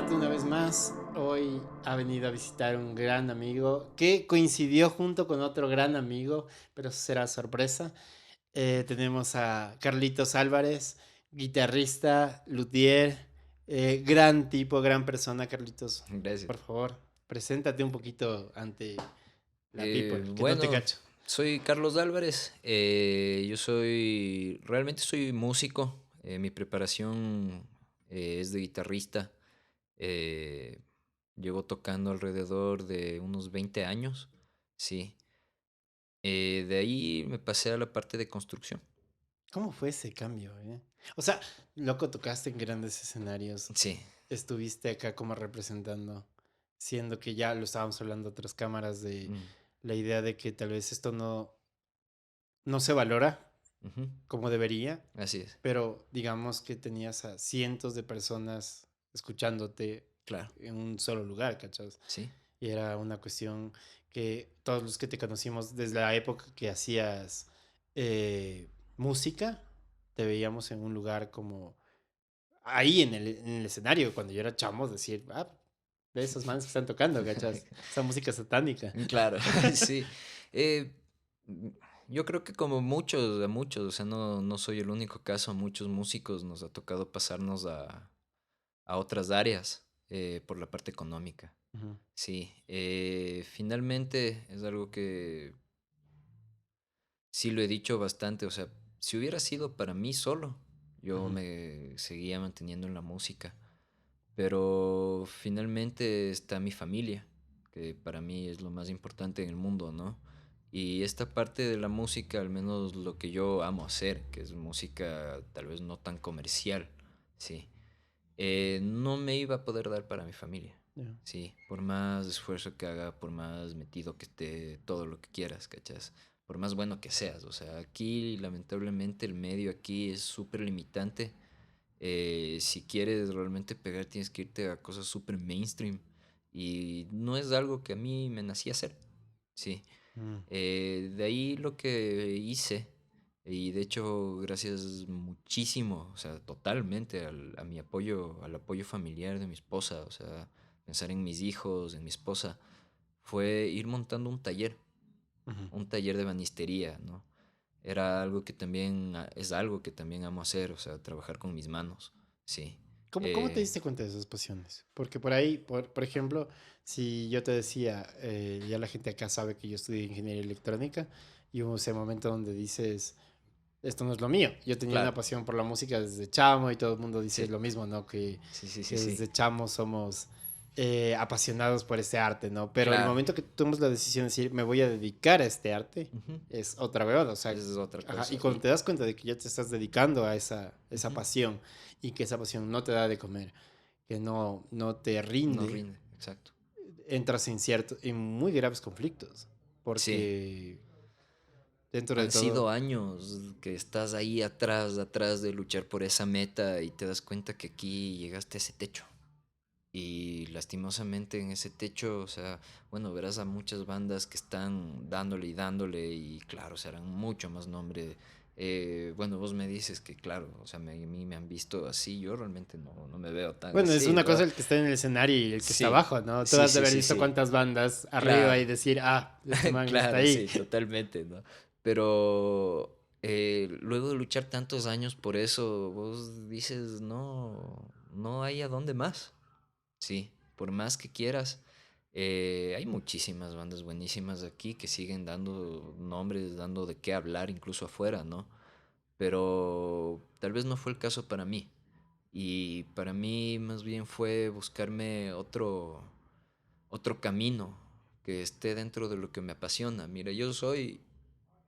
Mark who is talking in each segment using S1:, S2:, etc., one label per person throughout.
S1: saludarte una vez más. Hoy ha venido a visitar un gran amigo que coincidió junto con otro gran amigo, pero eso será sorpresa. Tenemos a Carlitos Álvarez, guitarrista, luthier, gran tipo, gran persona. Carlitos,
S2: Gracias.
S1: por favor, preséntate un poquito ante la people, que no te
S2: Bueno,
S1: cacho.
S2: soy Carlos Álvarez. Realmente soy músico. Mi preparación es de guitarrista. Eh, Llevo tocando alrededor de unos 20 años. Sí. De ahí me pasé a la parte de construcción.
S1: ¿Cómo fue ese cambio, eh? O sea, loco, tocaste en grandes escenarios.
S2: Sí.
S1: Estuviste acá como representando, siendo que ya lo estábamos hablando otras cámaras de
S2: Mm,
S1: la idea de que tal vez esto no se valora
S2: ujú.
S1: como debería,
S2: Así es.
S1: pero digamos que tenías a cientos de personas escuchándote
S2: Claro.
S1: en un solo lugar, ¿cachas?
S2: Sí.
S1: Y era una cuestión que todos los que te conocimos desde la época que hacías música, te veíamos en un lugar como ahí en el escenario, cuando yo era chamo, decir, de esos manes que están tocando, ¿cachas? Esa música satánica.
S2: Claro, sí. Eh, mm, yo creo que como muchos, o sea, no soy el único caso, a muchos músicos nos ha tocado pasarnos a otras áreas por la parte económica.
S1: Ujú,
S2: Sí, finalmente es algo que sí lo he dicho bastante, o sea, si hubiera sido para mí solo, yo
S1: ujú.
S2: me seguía manteniendo en la música, pero finalmente está mi familia, que para mí es lo más importante en el mundo, ¿no? Y esta parte de la música, al menos lo que yo amo hacer, que es música tal vez no tan comercial, sí, no me iba a poder dar para mi familia.
S1: Ya.
S2: Sí, por más esfuerzo que haga, por más metido que esté, todo lo que quieras, ¿cachas? Por más bueno que seas. O sea, aquí lamentablemente el medio aquí es súper limitante. Si quieres realmente pegar, tienes que irte a cosas súper mainstream. Y no es algo que a mí me nacía hacer. Sí.
S1: Mm.
S2: De ahí lo que hice, y de hecho gracias muchísimo, o sea, totalmente a mi apoyo, al apoyo familiar de mi esposa, o sea, pensar en mis hijos, en mi esposa, fue ir montando
S1: Ujú.
S2: un taller de banistería, ¿no? Era algo que también, es algo que también amo hacer, o sea, trabajar con mis manos, sí.
S1: ¿Cómo te diste cuenta de esas pasiones? Porque por ahí, por ejemplo, si yo te decía, ya la gente acá sabe que yo estudié ingeniería electrónica y hubo ese momento donde dices, esto no es lo mío. Yo tenía una
S2: Claro,
S1: pasión por la música desde chamo y todo el mundo dice
S2: sí,
S1: lo mismo, ¿no?
S2: sí, sí,
S1: Que
S2: sí, sí,
S1: desde chamo somos apasionados por este arte, ¿no? Pero el
S2: claro.
S1: momento que tomas la decisión de decir, me voy a dedicar a este arte,
S2: Ujú.
S1: es otra vez, o sea,
S2: Esa es otra
S1: ajá, y
S2: cosa.
S1: cuando te das cuenta de que ya te estás dedicando a esa
S2: Ujú,
S1: pasión y que esa pasión no te da de comer, que no te
S2: no
S1: rinde,
S2: rinde, exacto.
S1: entras en muy graves conflictos,
S2: Sí.
S1: porque dentro de
S2: Han sido
S1: todo,
S2: años que estás ahí atrás de luchar por esa meta y te das cuenta que aquí llegaste a ese techo. Y lastimosamente en ese techo, o sea, bueno, verás a muchas bandas que están dándole y dándole y claro, serán mucho más nombre. Bueno, vos me dices que claro, o sea, a mí me han visto así, yo realmente no me veo tan
S1: bueno, es
S2: así,
S1: una
S2: ¿no?
S1: cosa el que está en el escenario y el que está
S2: Sí,
S1: abajo, ¿no? Tú
S2: sí,
S1: has de
S2: sí,
S1: haber
S2: sí,
S1: visto
S2: sí,
S1: cuántas bandas arriba y
S2: claro.
S1: decir, este man está
S2: Claro,
S1: ahí.
S2: sí, totalmente, ¿no? Pero luego de luchar tantos años por eso, vos dices, no hay a dónde más. Sí, por más que quieras. Hay muchísimas bandas buenísimas aquí que siguen dando nombres, dando de qué hablar incluso afuera, ¿no? Pero tal vez no fue el caso para mí. Y para mí más bien fue buscarme otro camino que esté dentro de lo que me apasiona. Mira, yo soy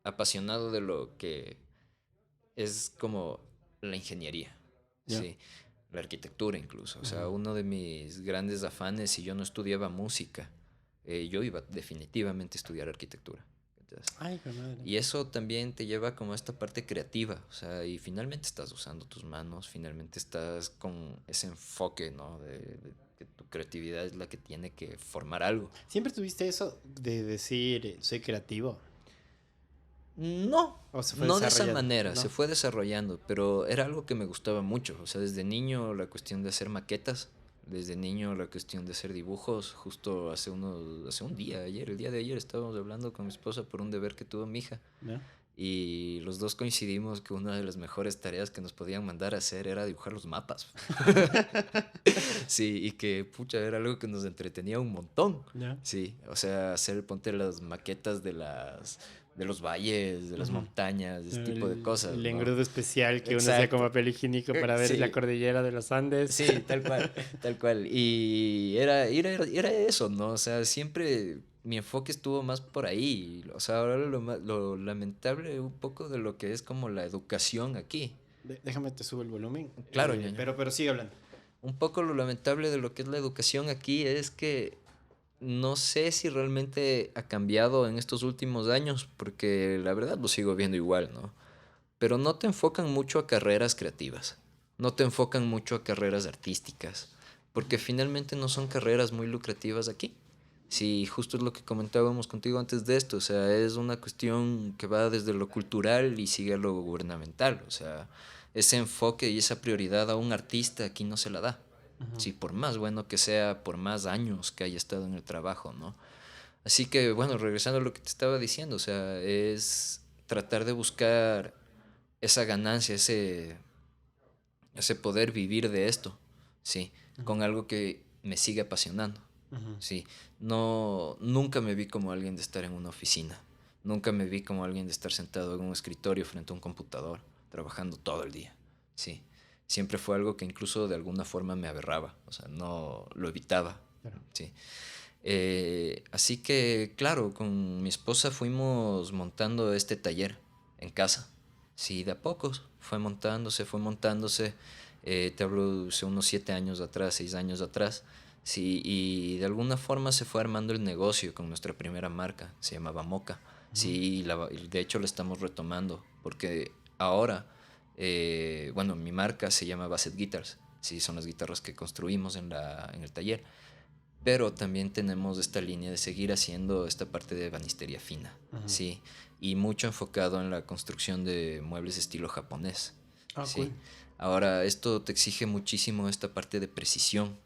S2: apasionado de lo que es como la ingeniería,
S1: Ya.
S2: sí, la arquitectura incluso. O sea,
S1: Ujú.
S2: uno de mis grandes afanes, si yo no estudiaba música, yo iba definitivamente a estudiar arquitectura. ¿Cachas?
S1: Ay, qué madre.
S2: Y eso también te lleva como a esta parte creativa, o sea, y finalmente estás usando tus manos, finalmente estás con ese enfoque, ¿no? De que tu creatividad es la que tiene que formar algo.
S1: ¿Siempre tuviste eso de decir, soy creativo?
S2: No,
S1: ¿O se fue
S2: no de esa
S1: desarrollando?
S2: manera, se
S1: No.
S2: fue desarrollando, pero era algo que me gustaba mucho, o sea, desde niño la cuestión de hacer maquetas, Desde niño la cuestión de hacer dibujos, justo hace un día, el día de ayer estábamos hablando con mi esposa por un deber que tuvo mi hija.
S1: ¿Ya?
S2: Y los dos coincidimos que una de las mejores tareas que nos podían mandar a hacer era dibujar los mapas. Sí, y que, pucha, era algo que nos entretenía un montón.
S1: ¿Ya?
S2: Sí, o sea, ponte las maquetas de los valles, de las
S1: Ujú.
S2: montañas, ese tipo de cosas,
S1: El
S2: ¿no?
S1: engrudo especial que uno hacía como
S2: Exacto.
S1: papel higiénico para ver la
S2: Sí,
S1: cordillera de los Andes.
S2: sí, tal cual, tal cual. Y era eso, ¿no? O sea, siempre mi enfoque estuvo más por ahí. O sea, ahora lo lamentable un poco de lo que es como la educación aquí.
S1: Déjame te subo el volumen.
S2: Claro, ñaño.
S1: Pero sigue hablando.
S2: Un poco lo lamentable de lo que es la educación aquí es que no sé si realmente ha cambiado en estos últimos años, porque la verdad lo sigo viendo igual, ¿no? Pero no te enfocan mucho a carreras creativas, no te enfocan mucho a carreras artísticas, porque finalmente no son carreras muy lucrativas aquí. Sí, justo es lo que comentábamos contigo antes de esto, o sea, es una cuestión que va desde lo cultural y sigue a lo gubernamental, o sea, ese enfoque y esa prioridad a un artista aquí no se la da.
S1: Ujú.
S2: Sí, por más bueno que sea, por más años que haya estado en el trabajo, ¿no? Así que, bueno, regresando a lo que te estaba diciendo, o sea, es tratar de buscar esa ganancia, ese poder vivir de esto, sí,
S1: Ujú.
S2: con algo que me sigue apasionando,
S1: Ujú.
S2: sí. No, nunca me vi como alguien de estar en una oficina, nunca me vi como alguien de estar sentado en un escritorio frente a un computador, trabajando todo el día, sí. Siempre fue algo que incluso de alguna forma me aberraba, o sea, no lo evitaba,
S1: Claro.
S2: sí. Así que, claro, con mi esposa fuimos montando este taller en casa. Sí, de a pocos. Fue montándose. Te hablo de unos 7 años atrás, 6 años atrás. Sí, y de alguna forma se fue armando el negocio con nuestra primera marca. Se llamaba Moca.
S1: Ujú.
S2: Sí, de hecho la estamos retomando. Porque ahora, bueno, mi marca se llama Bassett Guitars. Sí, son las guitarras que construimos en el taller, pero también tenemos esta línea de seguir haciendo esta parte de ebanistería fina,
S1: Ujú.
S2: sí, y mucho enfocado en la construcción de muebles estilo japonés,
S1: Ah, cool.
S2: sí. Ahora, esto te exige muchísimo esta parte de precisión,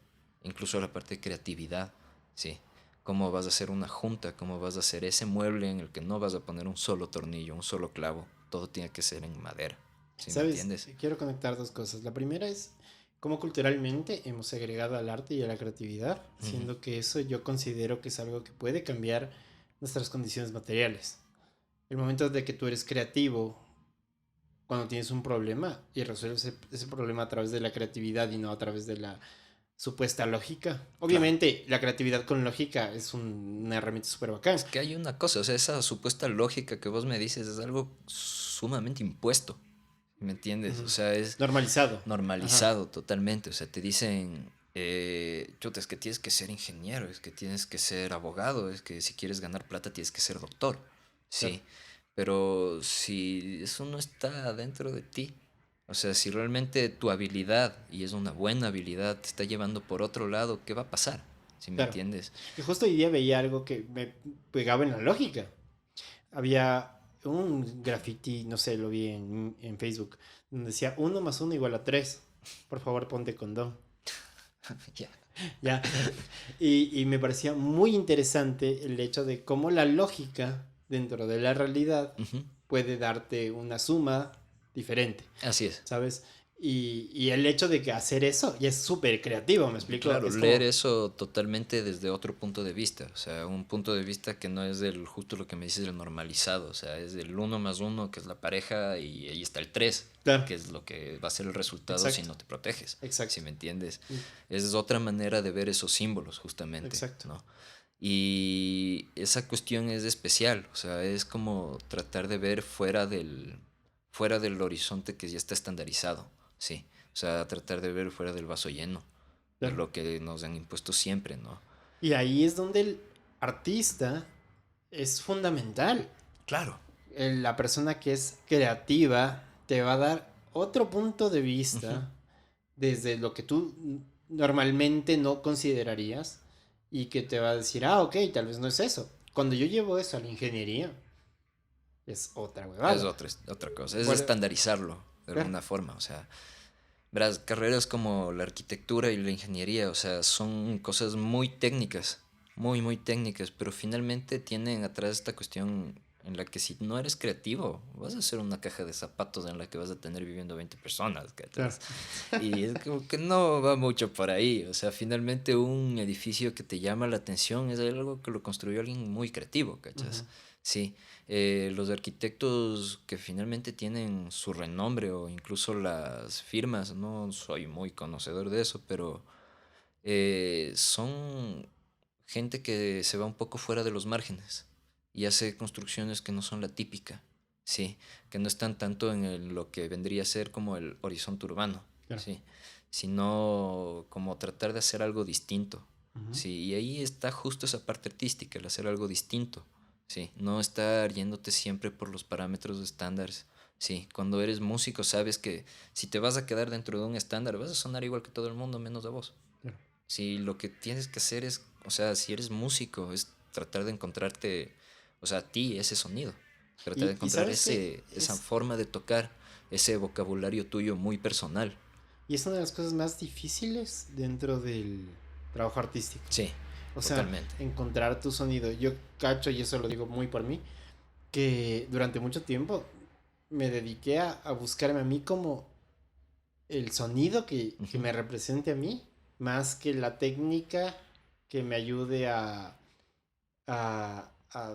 S2: incluso la parte de creatividad, sí. Cómo vas a hacer una junta, cómo vas a hacer ese mueble en el que no vas a poner un solo tornillo, un solo clavo, todo tiene que ser en madera, ¿sí me
S1: ¿Sabes?
S2: entiendes?
S1: Quiero conectar dos cosas. La primera es cómo culturalmente hemos segregado al arte y a la creatividad,
S2: Ujú.
S1: siendo que eso yo considero que es algo que puede cambiar nuestras condiciones materiales. El momento de que tú eres creativo cuando tienes un problema y resuelves ese problema a través de la creatividad y no a través de la supuesta lógica.
S2: Claro.
S1: Obviamente, la creatividad con lógica es una herramienta súper bacán.
S2: Es que hay una cosa, o sea, esa supuesta lógica que vos me dices es algo sumamente impuesto, ¿me entiendes? O
S1: Ujú.
S2: sea, es
S1: Normalizado. Ajá.
S2: normalizado totalmente, o sea, te dicen, chuta, es que tienes que ser ingeniero, es que tienes que ser abogado, es que si quieres ganar plata tienes que ser doctor,
S1: Claro.
S2: sí, pero si eso no está dentro de ti, o sea, si realmente tu habilidad, y es una buena habilidad, te está llevando por otro lado, ¿qué va a pasar? ¿Sí me
S1: Claro.
S2: entiendes?
S1: Y justo hoy día veía algo que me pegaba en la lógica. Había un graffiti, no sé, lo vi en Facebook, donde decía 1 más 1 igual a 3. Por favor, ponte condón.
S2: Ya.
S1: Ya. Y me parecía muy interesante el hecho de cómo la lógica dentro de la realidad
S2: Ujú.
S1: puede darte una suma diferente,
S2: Así es.
S1: ¿sabes? Y el hecho de que hacer eso ya es súper creativo, ¿me explico?
S2: Claro,
S1: Es
S2: leer
S1: como,
S2: eso totalmente desde otro punto de vista, o sea, un punto de vista que no es del justo lo que me dices del normalizado, o sea, es del 1 más 1, que es la pareja, y ahí está el 3,
S1: claro,
S2: que es lo que va a ser el resultado si
S1: exacto,
S2: no te proteges, si
S1: exacto,
S2: me entiendes.
S1: mm,
S2: Es otra manera de ver esos símbolos, justamente,
S1: exacto.
S2: ¿no? Y esa cuestión es especial, o sea, es como tratar de ver fuera del horizonte que ya está estandarizado, sí, o sea, tratar de ver fuera del vaso lleno de
S1: Claro.
S2: lo que nos han impuesto siempre, ¿no?
S1: Y ahí es donde el artista es fundamental.
S2: Claro.
S1: La persona que es creativa te va a dar otro punto de
S2: Ujú.
S1: vista desde lo que tú normalmente no considerarías y que te va a decir, ah, ok, tal vez no es eso. Cuando yo llevo eso a la ingeniería, es otra
S2: Es
S1: huevada.
S2: otra cosa, es
S1: Bueno,
S2: estandarizarlo de
S1: claro,
S2: alguna forma, o sea, Verás, carreras como la arquitectura y la ingeniería, o sea, son cosas muy técnicas, muy, muy técnicas, pero finalmente tienen atrás esta cuestión en la que si no eres creativo, vas a hacer una caja de zapatos en la que vas a tener viviendo 20 personas,
S1: Claro.
S2: ¿cachas? Y es como que no va mucho por ahí, o sea, finalmente un edificio que te llama la atención es algo que lo construyó alguien muy creativo, ¿cachas?
S1: Ujú.
S2: Sí, los arquitectos que finalmente tienen su renombre o incluso las firmas, no soy muy conocedor de eso, pero son gente que se va un poco fuera de los márgenes y hace construcciones que no son la típica, sí, que no están tanto en lo que vendría a ser como el horizonte urbano,
S1: Claro.
S2: sí, sino como tratar de hacer algo distinto,
S1: Ujú.
S2: sí, y ahí está justo esa parte artística, el hacer algo distinto, sí, no estar yéndote siempre por los parámetros estándares. Sí, cuando eres músico sabes que si te vas a quedar dentro de un estándar vas a sonar igual que todo el mundo menos a vos.
S1: Claro.
S2: Si lo que tienes que hacer es, o sea, si eres músico, es tratar de encontrarte, o sea, a ti, ese sonido. Tratar de
S1: Y
S2: encontrar
S1: sabes que
S2: esa forma de tocar, ese vocabulario tuyo muy personal.
S1: es una de las cosas más difíciles dentro del trabajo artístico.
S2: Sí,
S1: O sea,
S2: totalmente.
S1: encontrar tu sonido. Yo cacho, y eso lo digo muy por mí, que durante mucho tiempo me dediqué a buscarme a mí como el sonido que
S2: Ujú.
S1: me represente a mí, más que la técnica que me ayude a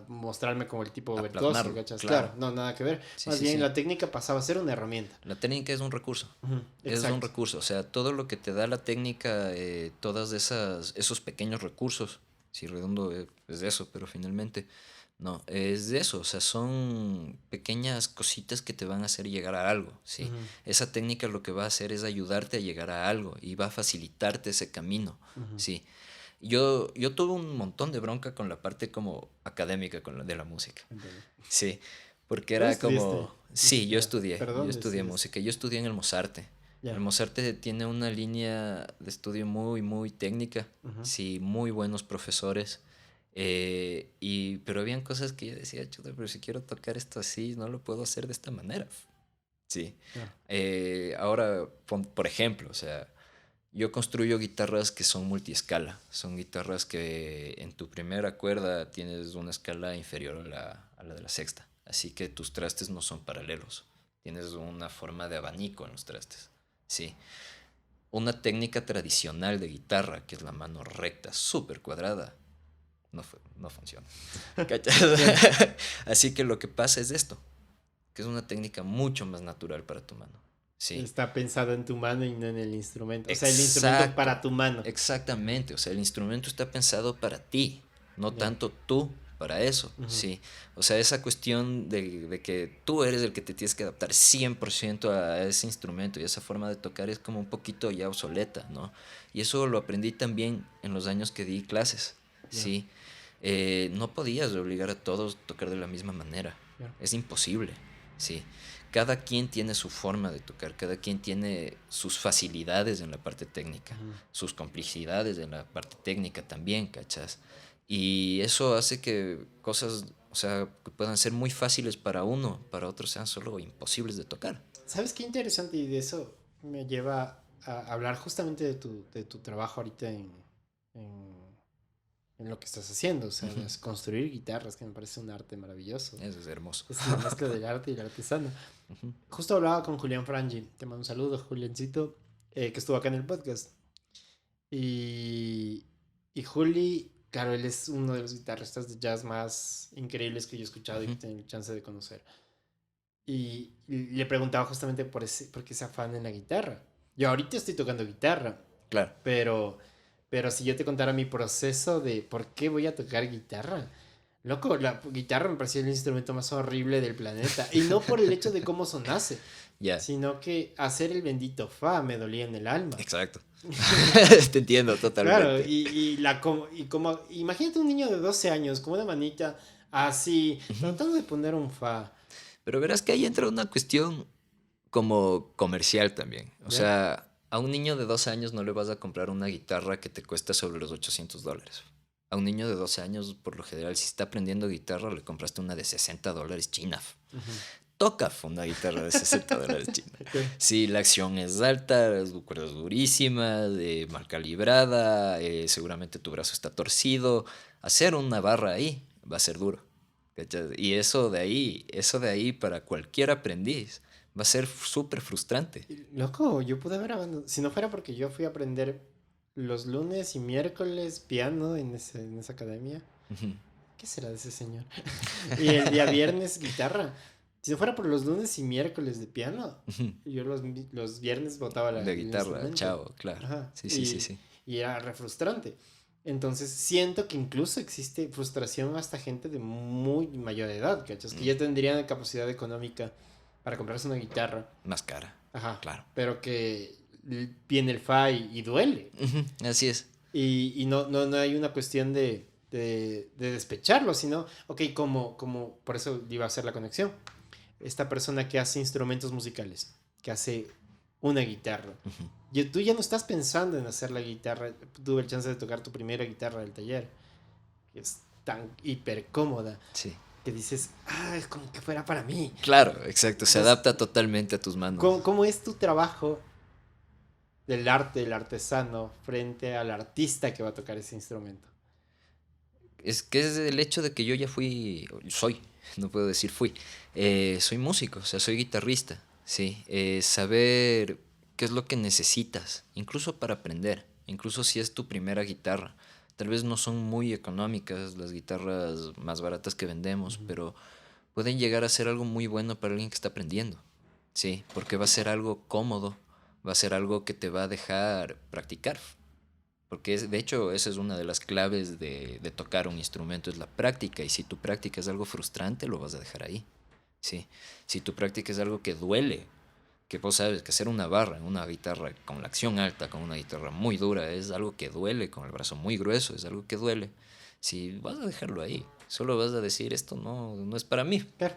S1: mostrarme como el tipo
S2: A
S1: virtuoso,
S2: plasmarlo,
S1: ¿cachas?
S2: claro.
S1: Claro, no, nada que ver.
S2: Sí,
S1: Más
S2: sí,
S1: bien
S2: sí.
S1: la técnica pasaba a ser una herramienta.
S2: La técnica es un recurso.
S1: Ujú,
S2: Es un
S1: exacto.
S2: recurso. O sea, todo lo que te da la técnica, todas esos pequeños recursos, si redondo es de eso, pero finalmente no, es de eso. O sea, son pequeñas cositas que te van a hacer llegar a algo, ¿sí?
S1: Ujú,
S2: Esa técnica lo que va a hacer es ayudarte a llegar a algo y va a facilitarte ese camino,
S1: ujú.
S2: ¿sí? Yo tuve un montón de bronca con la parte como académica de la música.
S1: Cuéntame.
S2: Sí, porque
S1: ¿Dónde
S2: era
S1: estudiaste?
S2: como,
S1: Ni
S2: sí,
S1: siquiera. ¿Pero
S2: yo
S1: dónde
S2: estudié
S1: estudiaste?
S2: música, yo estudié en el Mozarte. El
S1: Ya.
S2: Mozarte tiene una línea de estudio muy, muy técnica,
S1: Ujú.
S2: sí, muy buenos profesores, pero habían cosas que yo decía, chuta, pero si quiero tocar esto así, no lo puedo hacer de esta manera. Sí.
S1: Claro.
S2: Ahora, por ejemplo, o sea, yo construyo guitarras que son multiescala. Son guitarras que en tu primera cuerda tienes una escala inferior a la de la sexta. Así que tus trastes no son paralelos. Tienes una forma de abanico en los trastes. Sí. Una técnica tradicional de guitarra, que es la mano recta, súper cuadrada, no funciona. ¿Cachas?
S1: Claro.
S2: Así que lo que pasa es esto, que es una técnica mucho más natural para tu mano. Sí.
S1: Está pensado en tu mano y no en el instrumento. O sea, el instrumento
S2: Exacto,
S1: para tu mano.
S2: exactamente. O sea, el instrumento está pensado para ti, no
S1: Ya.
S2: tanto tú para eso,
S1: Ujú.
S2: sí. O sea, esa cuestión de que tú eres el que te tienes que adaptar 100% a ese instrumento y esa forma de tocar es como un poquito ya obsoleta, ¿no? Y eso lo aprendí también en los años que di clases,
S1: Ya.
S2: sí. No podías obligar a todos a tocar de la misma manera,
S1: Ya.
S2: es imposible, sí. Cada quien tiene su forma de tocar, cada quien tiene sus facilidades en la parte técnica,
S1: Ujú.
S2: sus complicidades en la parte técnica también, ¿cachas? Y eso hace que cosas, o sea, que puedan ser muy fáciles para uno, para otros sean solo imposibles de tocar.
S1: ¿Sabes qué interesante? Y de eso me lleva a hablar justamente de tu trabajo ahorita en, en lo que estás haciendo. O sea,
S2: Ujú.
S1: es construir guitarras, que me parece un arte maravilloso.
S2: Eso es hermoso.
S1: Es la mezcla del arte y el artesano.
S2: Ujú.
S1: Justo hablaba con Julián Frangi. Te mando un saludo, Juliancito, que estuvo acá en el podcast. Y, y Juli, claro, él es uno de los guitarristas de jazz más increíbles que yo he escuchado y que
S2: Ujú.
S1: he tenido chance de conocer. Y le preguntaba justamente por qué ese afán en la guitarra. Yo ahorita estoy tocando guitarra,
S2: Claro.
S1: pero, pero si yo te contara mi proceso de por qué voy a tocar guitarra, loco, la guitarra me parecía el instrumento más horrible del planeta. Y no por el hecho de cómo sonase,
S2: Ya.
S1: sino que hacer el bendito fa me dolía en el alma.
S2: Exacto. Te entiendo
S1: Claro,
S2: totalmente.
S1: y como, imagínate un niño de 12 años con una manita así,
S2: Ujú.
S1: tratando de poner un fa,
S2: Pero verás que ahí entra una cuestión como comercial también. O
S1: ¿ya?
S2: sea, a un niño de 12 años no le vas a comprar una guitarra que te cuesta sobre los $800. A un niño de 12 años, por lo general, si está aprendiendo guitarra, le compraste una de $60 china.
S1: Ujú.
S2: toca una guitarra de $60 china.
S1: Ok.
S2: Sí, la acción es alta, las cuerdas durísimas, mal calibrada, seguramente tu brazo está torcido. Hacer una barra ahí va a ser duro. ¿Cachas? Y eso de ahí para cualquier aprendiz va a ser súper frustrante.
S1: Loco, yo pude haber abandonado. Si no fuera porque yo fui a aprender los lunes y miércoles piano en esa academia.
S2: Ujú,
S1: ¿Qué será de ese señor? Y el día viernes guitarra. Si no fuera por los lunes y miércoles de piano,
S2: ujú.
S1: yo los viernes botaba
S2: De
S1: el
S2: guitarra,
S1: instrumento.
S2: chao, claro.
S1: Ajá.
S2: Sí, sí, sí, sí.
S1: Y era re frustrante. Entonces siento que incluso existe frustración hasta gente de muy mayor edad, ¿cachas? Que
S2: Mm,
S1: ya tendrían la capacidad económica para comprarse una guitarra.
S2: Más cara,
S1: Ajá.
S2: claro.
S1: Pero que viene el fa y duele.
S2: Ujú, así es.
S1: Y no hay una cuestión de despecharlo, sino, ok, por eso iba a hacer la conexión. Esta persona que hace instrumentos musicales, que hace una guitarra.
S2: Ujú,
S1: Tú ya no estás pensando en hacer la guitarra. Tuve el chance de tocar tu primera guitarra del taller, que es tan hiper cómoda,
S2: sí.
S1: que dices, ah, es como que fuera para mí.
S2: Claro, exacto. Se
S1: Entonces,
S2: adapta totalmente a tus manos.
S1: ¿cómo es tu trabajo del arte, del artesano, frente al artista que va a tocar ese instrumento?
S2: Es que es el hecho de que yo ya soy, no puedo decir fui, soy músico, o sea, soy guitarrista, sí. Saber qué es lo que necesitas, incluso para aprender, incluso si es tu primera guitarra. Tal vez no son muy económicas las guitarras más baratas que vendemos,
S1: Ujú.
S2: pero pueden llegar a ser algo muy bueno para alguien que está aprendiendo, sí, porque va a ser algo cómodo, va a ser algo que te va a dejar practicar. Porque de hecho esa es una de las claves de tocar un instrumento, es la práctica. Y si tu práctica es algo frustrante, lo vas a dejar ahí. ¿Sí? Si tu práctica es algo que duele, que vos sabes que hacer una barra en una guitarra con la acción alta, con una guitarra muy dura, es algo que duele, con el brazo muy grueso, es algo que duele. Si vas a dejarlo ahí, solo vas a decir esto no es para mí.
S1: Claro.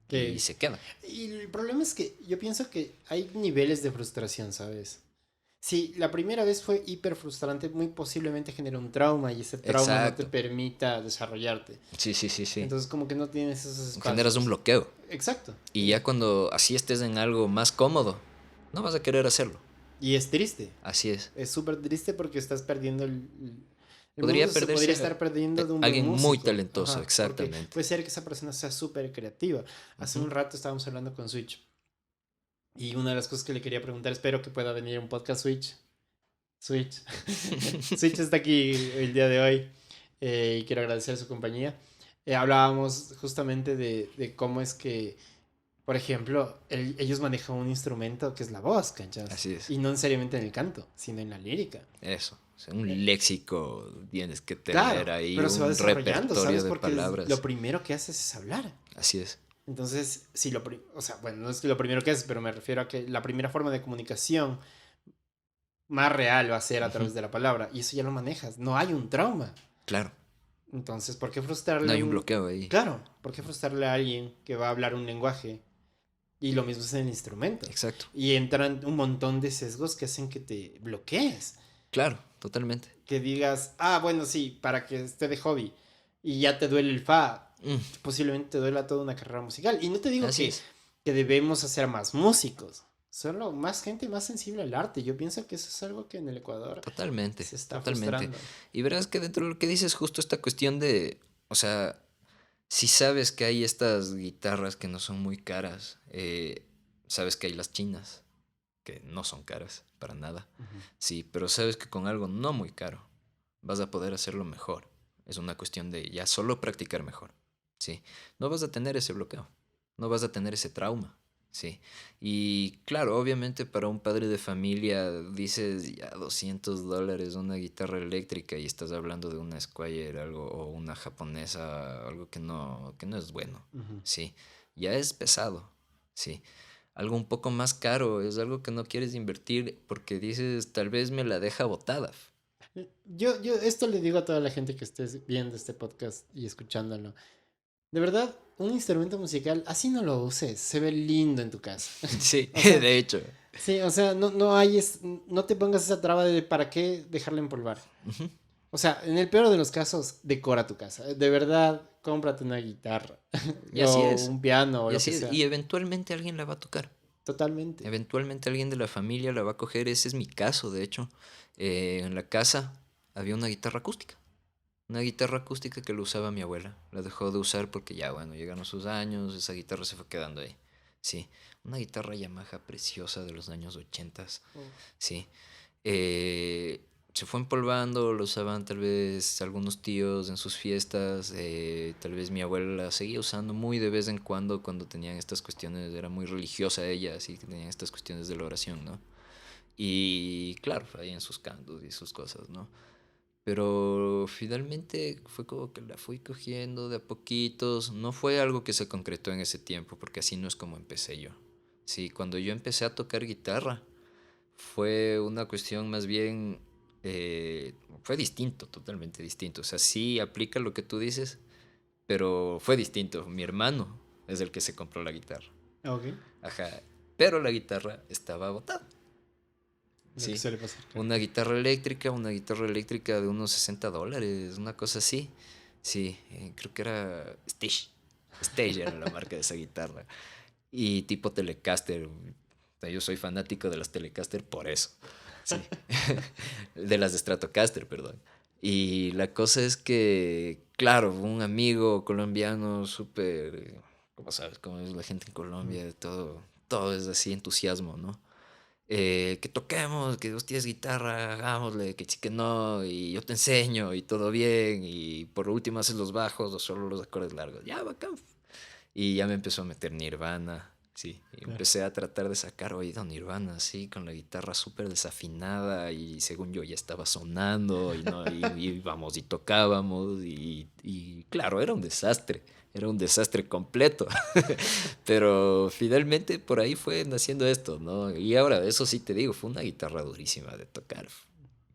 S2: Y
S1: Que,
S2: se queda.
S1: y el problema es que yo pienso que hay niveles de frustración, ¿sabes? Si la primera vez fue hiper frustrante, muy posiblemente genera un trauma y ese trauma no te
S2: Exacto.
S1: permita desarrollarte.
S2: Sí, sí, sí, sí.
S1: Entonces como que no tienes esos
S2: Generas un
S1: espacios.
S2: bloqueo.
S1: Exacto.
S2: Y ya cuando así estés en algo más cómodo, no vas a querer hacerlo.
S1: Y es triste.
S2: Así es.
S1: Es súper triste porque estás perdiendo el
S2: Podría
S1: mundo se podría
S2: perderse
S1: estar perdiendo de un buen
S2: alguien muy
S1: músico.
S2: talentoso,
S1: Ajá, porque
S2: exactamente.
S1: puede ser que esa persona sea súper creativa. Hace
S2: Ujú.
S1: un rato estábamos hablando con Switch. Y una de las cosas que le quería preguntar, espero que pueda venir un podcast Switch. Switch. Switch está aquí el día de hoy y quiero agradecer su compañía. Hablábamos justamente de cómo es que, por ejemplo, ellos manejan un instrumento que es la voz, ¿cachas?
S2: Así es.
S1: Y no necesariamente en el canto, sino en la lírica.
S2: Eso. O sea, un
S1: Eh,
S2: léxico, tienes que tener
S1: claro,
S2: ahí
S1: pero se va
S2: un
S1: desarrollando,
S2: repertorio
S1: ¿sabes?
S2: de
S1: Porque lo
S2: palabras.
S1: primero que haces es hablar.
S2: Así es.
S1: Entonces, si o sea, bueno, no es lo primero que haces, pero me refiero a que la primera forma de comunicación más real va a ser a
S2: Ujú.
S1: través de la palabra. Y eso ya lo manejas. No hay un trauma.
S2: Claro.
S1: Entonces, ¿por qué
S2: No
S1: frustrarle a
S2: hay un
S1: un...
S2: bloqueo ahí.
S1: Claro, ¿por qué frustrarle a alguien que va a hablar un lenguaje? Y lo mismo es en el instrumento.
S2: Exacto.
S1: Y entran un montón de sesgos que hacen que te bloquees.
S2: Claro, totalmente.
S1: Que digas, ah, bueno, sí, para que esté de hobby. Y ya te duele el fa.
S2: Mm,
S1: Posiblemente te duela toda una carrera musical. Y no te digo
S2: así es.
S1: que debemos hacer más músicos. Solo más gente más sensible al arte. Yo pienso que eso es algo que en el Ecuador
S2: Totalmente.
S1: se está
S2: Totalmente.
S1: frustrando.
S2: Y verás que dentro de lo que dices justo esta cuestión de, o sea, si sabes que hay estas guitarras que no son muy caras, sabes que hay las chinas, que no son caras para nada.
S1: Ujú.
S2: Sí, pero sabes que con algo no muy caro vas a poder hacerlo mejor. Es una cuestión de ya solo practicar mejor. Sí, no vas a tener ese bloqueo, no vas a tener ese trauma. Sí, y claro, obviamente para un padre de familia dices ya $200 una guitarra eléctrica y estás hablando de una Squire algo, o una japonesa, algo que no es bueno.
S1: Ujú.
S2: Sí, ya es pesado. Sí, algo un poco más caro, es algo que no quieres invertir porque dices, tal vez me la deja botada.
S1: Yo esto le digo a toda la gente que esté viendo este podcast y escuchándolo. De verdad, un instrumento musical, así no lo uses, se ve lindo en tu casa.
S2: Sí,
S1: O sea,
S2: de hecho.
S1: sí, o sea, no hay, no te pongas esa traba de para qué dejarla empolvar.
S2: Ujú.
S1: O sea, en el peor de los casos, decora tu casa. De verdad, cómprate una guitarra
S2: Y así
S1: o
S2: es.
S1: un piano o
S2: Y
S1: lo que
S2: así es.
S1: sea.
S2: Y eventualmente alguien la va a tocar.
S1: Totalmente.
S2: Eventualmente alguien de la familia la va a coger. Ese es mi caso, de hecho. En la casa había una guitarra acústica. Una guitarra acústica que lo usaba mi abuela. La dejó de usar porque ya, bueno, llegaron sus años, esa guitarra se fue quedando ahí. Sí, una guitarra Yamaha preciosa de los años 80.
S1: Uf.
S2: Sí. Eh, Se fue empolvando, lo usaban tal vez algunos tíos en sus fiestas, tal vez mi abuela la seguía usando muy de vez en cuando tenían estas cuestiones, era muy religiosa ella, así que tenían estas cuestiones de la oración, ¿no? Y claro, ahí en sus cantos y sus cosas, ¿no? Pero finalmente fue como que la fui cogiendo de a poquitos. No fue algo que se concretó en ese tiempo, porque así no es como empecé yo. Sí, cuando yo empecé a tocar guitarra, fue una cuestión más bien, fue distinto, totalmente distinto. O sea, sí aplica lo que tú dices, pero fue distinto. Mi hermano es el que se compró la guitarra.
S1: Ok.
S2: Ajá, pero la guitarra estaba botada.
S1: Lo que
S2: Sí,
S1: suele pasar, claro.
S2: una guitarra eléctrica de unos $60, una cosa así. Sí, creo que era Stage era la marca de esa guitarra. Y tipo Telecaster. O sea, yo soy fanático de las Telecaster por eso. Sí. De las de Stratocaster, perdón. Y la cosa es que, claro, un amigo colombiano súper, ¿cómo sabes cómo es la gente en
S1: Mm.
S2: Colombia? Todo es así entusiasmo, ¿no? Que toquemos, que vos tienes guitarra, hagámosle, que sí que no, y yo te enseño, y todo bien, y por último haces los bajos o solo los acordes largos. Ya, bacán. Y ya me empezó a meter Nirvana, sí. Y
S1: Claro.
S2: empecé a tratar de sacar oído Nirvana, así, con la guitarra súper desafinada y según yo ya estaba sonando y, no, y íbamos y tocábamos y claro, era un desastre completo. Pero finalmente por ahí fue naciendo esto, ¿no? Y ahora, eso sí te digo, fue una guitarra durísima de tocar.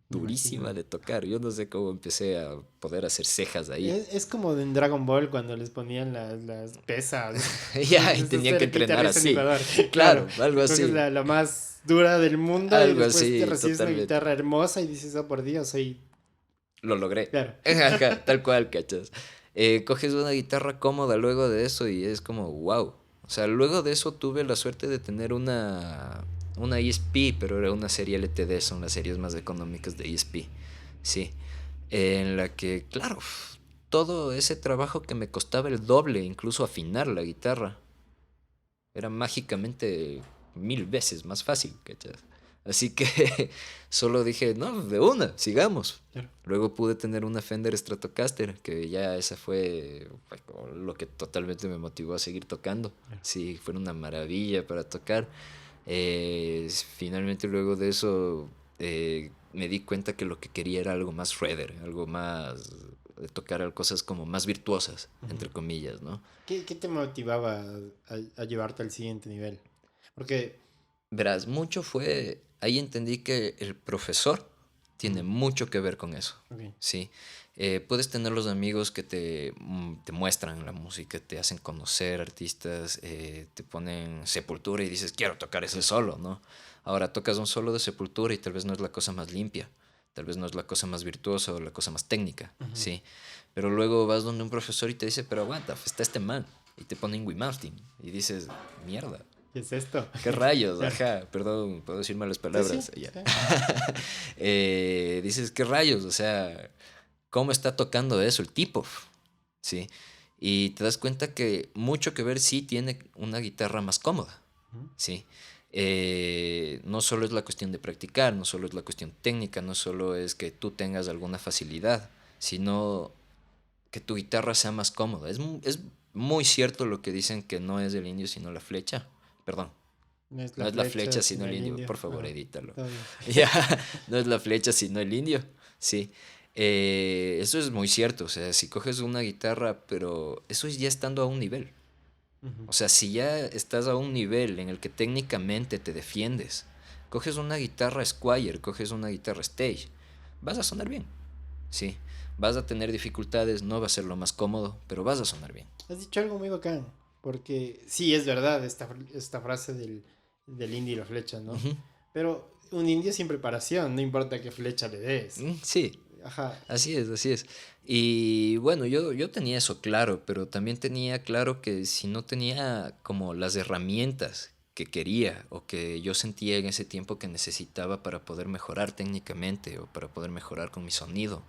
S1: Me
S2: Durísima
S1: imagino.
S2: de tocar. Yo no sé cómo empecé a poder hacer cejas ahí.
S1: Es como en Dragon Ball cuando les ponían las pesas.
S2: Ya, y
S1: Eso es
S2: tenía que
S1: ser
S2: entrenar
S1: guitarrista en
S2: así.
S1: Ecuador. Claro,
S2: Claro, algo
S1: tú coges
S2: así.
S1: la más dura del mundo y
S2: Algo
S1: después te
S2: así,
S1: recibes una
S2: totalmente.
S1: guitarra hermosa y dices, oh por Dios, soy.
S2: Lo logré.
S1: Claro.
S2: Ajá, tal cual, cachas. Coges una guitarra cómoda luego de eso y es como, wow. O sea, luego de eso tuve la suerte de tener una ESP, pero era una serie LTD, son las series más económicas de ESP. Sí. En la que, claro, todo ese trabajo que me costaba el doble, incluso afinar la guitarra, era mágicamente 1000 veces más fácil, ¿cachas? Así que solo dije, no, de una, sigamos.
S1: Claro.
S2: Luego pude tener una Fender Stratocaster, que ya esa fue como lo que totalmente me motivó a seguir tocando.
S1: Claro.
S2: Sí, fue una maravilla para tocar. Finalmente luego de eso me di cuenta que lo que quería era algo más shredder, algo más de tocar cosas como más virtuosas,
S1: Ujú.
S2: entre comillas, ¿no?
S1: ¿Qué te motivaba a llevarte al siguiente nivel? Porque.
S2: Verás, mucho fue, ahí entendí que el profesor tiene
S1: Ujú.
S2: mucho que ver con eso,
S1: Ok.
S2: ¿sí? Puedes tener los amigos que te muestran la música, te hacen conocer artistas, te ponen Sepultura y dices, quiero tocar ese solo, ¿no? Ahora tocas un solo de Sepultura y tal vez no es la cosa más limpia, tal vez no es la cosa más virtuosa o la cosa más técnica,
S1: Ujú.
S2: ¿sí? Pero luego vas donde un profesor y te dice, pero aguanta, está este man, y te pone Ingui Martin, y dices, mierda.
S1: ¿Qué es esto?
S2: ¿Qué rayos?
S1: Claro.
S2: Ajá, perdón, puedo decir malas
S1: Sí, sí,
S2: palabras. Ya.
S1: sí.
S2: Dices, ¿qué rayos? O sea, ¿cómo está tocando eso el tipo? ¿Sí? Y te das cuenta que mucho que ver sí tiene una guitarra más cómoda.
S1: Ujú.
S2: ¿Sí? No solo es la cuestión de practicar, no solo es la cuestión técnica, no solo es que tú tengas alguna facilidad, sino que tu guitarra sea más cómoda. Es muy cierto lo que dicen que no es el indio sino la flecha. Perdón,
S1: No es
S2: no
S1: la
S2: es la
S1: flecha,
S2: flecha sino
S1: sino
S2: el
S1: el
S2: indio.
S1: indio.
S2: Por favor,
S1: Ajá.
S2: edítalo.
S1: Todo bien.
S2: Ya, no es la flecha sino el indio. Sí. Eso es muy cierto. O sea, si coges una guitarra, pero eso es ya estando a un nivel.
S1: Ujú.
S2: O sea, si ya estás a un nivel en el que técnicamente te defiendes, coges una guitarra Squire, coges una guitarra Stage, vas a sonar bien. Sí. Vas a tener dificultades, no va a ser lo más cómodo, pero vas a sonar bien.
S1: Has dicho algo muy bacán, porque sí, es verdad esta frase del indio y la flecha, ¿no?
S2: Ujú.
S1: Pero un indio sin preparación, no importa qué flecha le des.
S2: Sí,
S1: Ajá.
S2: Así es, así es. Y bueno, yo tenía eso claro, pero también tenía claro que si no tenía como las herramientas que quería o que yo sentía en ese tiempo que necesitaba para poder mejorar técnicamente o para poder mejorar con mi sonido,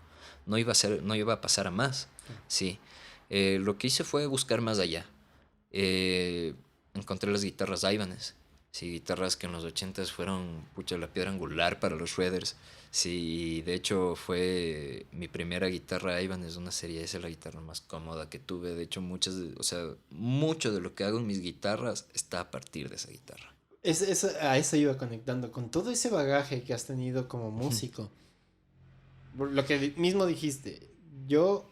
S2: no iba a pasar a más. Sí. Lo que hice fue buscar más allá. Eh, Encontré las guitarras Ibanez. Sí, guitarras que en los 80s fueron, pucha, la piedra angular para los shredders. Sí, de hecho fue mi primera guitarra Ibanez de una serie, esa es la guitarra más cómoda que tuve. De hecho, o sea, mucho de lo que hago en mis guitarras está a partir de esa guitarra.
S1: A eso iba conectando con todo ese bagaje que has tenido como músico. Por lo que mismo dijiste, yo,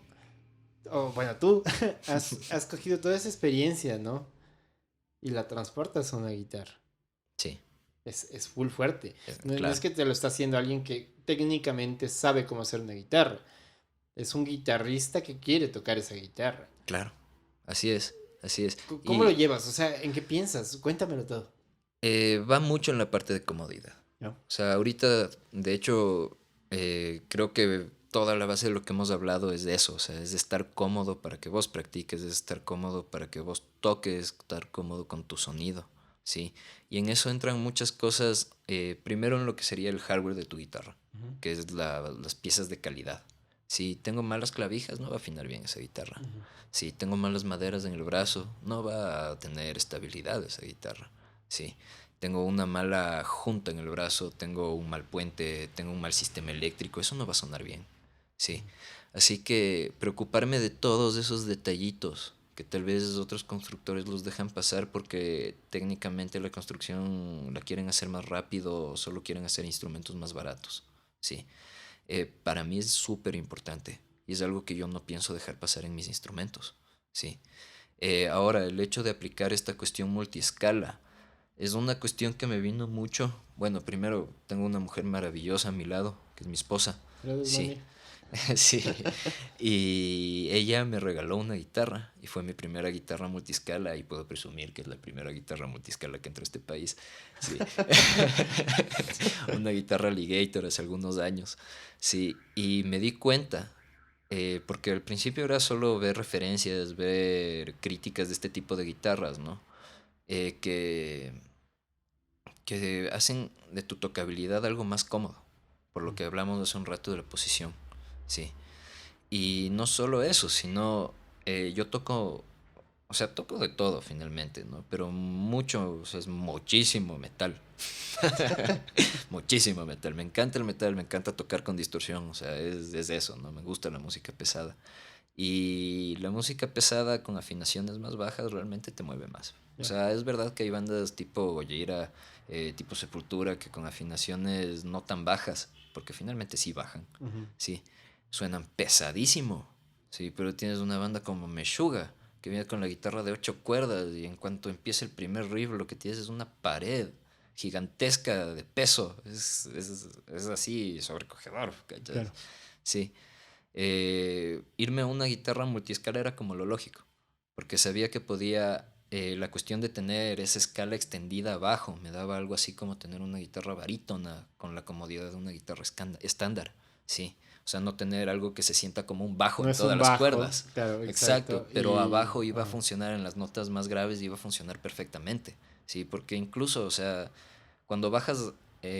S1: o bueno, tú has cogido toda esa experiencia, ¿no? Y la transportas a una guitarra.
S2: Sí,
S1: Es full fuerte. No es
S2: claro,
S1: que te lo está haciendo alguien que técnicamente sabe cómo hacer una guitarra. Es un guitarrista que quiere tocar esa guitarra.
S2: claro. Así es, así es.
S1: ¿Cómo lo
S2: Y
S1: llevas? O sea, ¿en qué piensas? Cuéntamelo todo.
S2: va mucho en la parte de comodidad.
S1: ¿No?
S2: O sea, ahorita, de hecho, creo que toda la base de lo que hemos hablado es de eso, o sea, es de estar cómodo para que vos practiques, es estar cómodo para que vos toques, estar cómodo con tu sonido, ¿sí? Y en eso entran muchas cosas, primero en lo que sería el hardware de tu guitarra,
S1: Ujú,
S2: que es las piezas de calidad. Si tengo malas clavijas, no va a afinar bien esa guitarra.
S1: ujú.
S2: Si tengo malas maderas en el brazo, no va a tener estabilidad esa guitarra, ¿sí? Tengo una mala junta en el brazo, tengo un mal puente, tengo un mal sistema eléctrico, eso no va a sonar bien, ¿sí? Así que preocuparme de todos esos detallitos que tal vez otros constructores los dejan pasar porque técnicamente la construcción la quieren hacer más rápido o solo quieren hacer instrumentos más baratos, ¿sí? Para mí es súper importante y es algo que yo no pienso dejar pasar en mis instrumentos, ¿sí? Ahora, el hecho de aplicar esta cuestión multiescala es una cuestión que me vino mucho. Bueno, primero tengo una mujer maravillosa a mi lado, que es mi esposa.
S1: Gracias,
S2: Sí,
S1: Mami.
S2: sí. Y ella me regaló una guitarra y fue mi primera guitarra multiscala y puedo presumir que es la primera guitarra multiscala que entró a este país. Sí. Una guitarra Alligator hace algunos años. Sí, y me di cuenta, porque al principio era solo ver referencias, ver críticas de este tipo de guitarras, ¿no? Eh, que que hacen de tu tocabilidad algo más cómodo, por lo que hablamos hace un rato de la posición, sí. Y no solo eso, sino yo toco, o sea, toco de todo finalmente, ¿no? Pero mucho, o sea, es muchísimo metal. Muchísimo metal. Me encanta el metal, me encanta tocar con distorsión, o sea, es eso, ¿no? Me gusta la música pesada. Y la música pesada con afinaciones más bajas realmente te mueve más. O
S1: Ya.
S2: sea, es verdad que hay bandas tipo Gojira, tipo Sepultura, que con afinaciones no tan bajas, porque finalmente sí bajan,
S1: Ujú.
S2: sí, suenan pesadísimo, sí, pero tienes una banda como Meshuggah, que viene con la guitarra de 8 cuerdas y en cuanto empieza el primer riff lo que tienes es una pared gigantesca de peso, es así sobrecogedor, ¿cachai?
S1: Claro.
S2: Sí, irme a una guitarra multiescala era como lo lógico, porque sabía que podía, la cuestión de tener esa escala extendida abajo, me daba algo así como tener una guitarra barítona con la comodidad de una guitarra estándar, sí, o sea, no tener algo que se sienta como un bajo
S1: No
S2: en
S1: es
S2: todas
S1: un
S2: las
S1: bajo,
S2: cuerdas,
S1: claro,
S2: exacto,
S1: exacto.
S2: pero
S1: Y
S2: abajo iba a funcionar en las notas más graves y iba a funcionar perfectamente, sí, porque incluso, o sea, cuando bajas,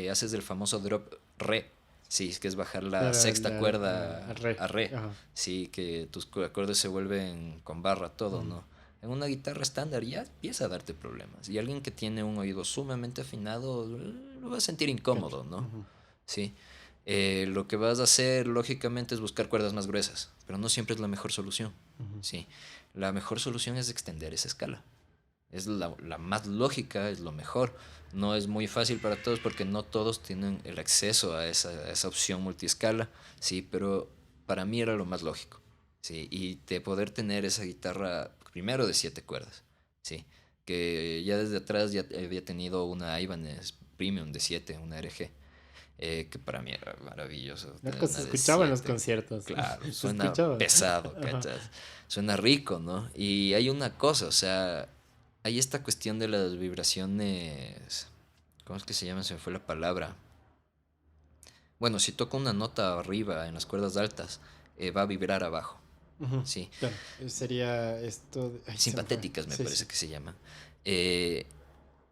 S2: haces el famoso drop re. Sí, es que es bajar la
S1: claro,
S2: sexta cuerda
S1: re.
S2: a re.
S1: Ajá.
S2: Sí, que tus acordes se vuelven con barra, todo,
S1: Ujú,
S2: ¿no? En una guitarra estándar ya empieza a darte problemas. Y alguien que tiene un oído sumamente afinado lo va a sentir
S1: cacho.
S2: incómodo, ¿no?
S1: Ujú,
S2: Sí. Lo que vas a hacer, lógicamente, es buscar cuerdas más gruesas, pero no siempre es la mejor solución.
S1: ujú.
S2: Sí. La mejor solución es extender esa escala. Es la más lógica, es lo mejor. No es muy fácil para todos porque no todos tienen el acceso a esa opción multiescala, sí, pero para mí era lo más lógico, sí, y de poder tener esa guitarra primero de 7 cuerdas, sí, que ya desde atrás ya había tenido una Ibanez Premium de 7 una RG, que para mí era maravilloso tener
S1: Loco, se
S2: una de
S1: escuchaba en los
S2: 7.
S1: conciertos.
S2: Claro,
S1: Se
S2: suena
S1: escuchaba.
S2: pesado,
S1: Ajá.
S2: ¿cachas? Suena rico, ¿no? Y hay una cosa, o sea, hay esta cuestión de las vibraciones, ¿cómo es que se llama? Se me fue la palabra. Bueno, si toco una nota arriba en las cuerdas altas, va a vibrar abajo,
S1: Ujú,
S2: ¿sí?
S1: claro, sería esto. Ay, se me fue.
S2: Simpatéticas me
S1: Sí,
S2: parece
S1: sí.
S2: que se llama. Eh,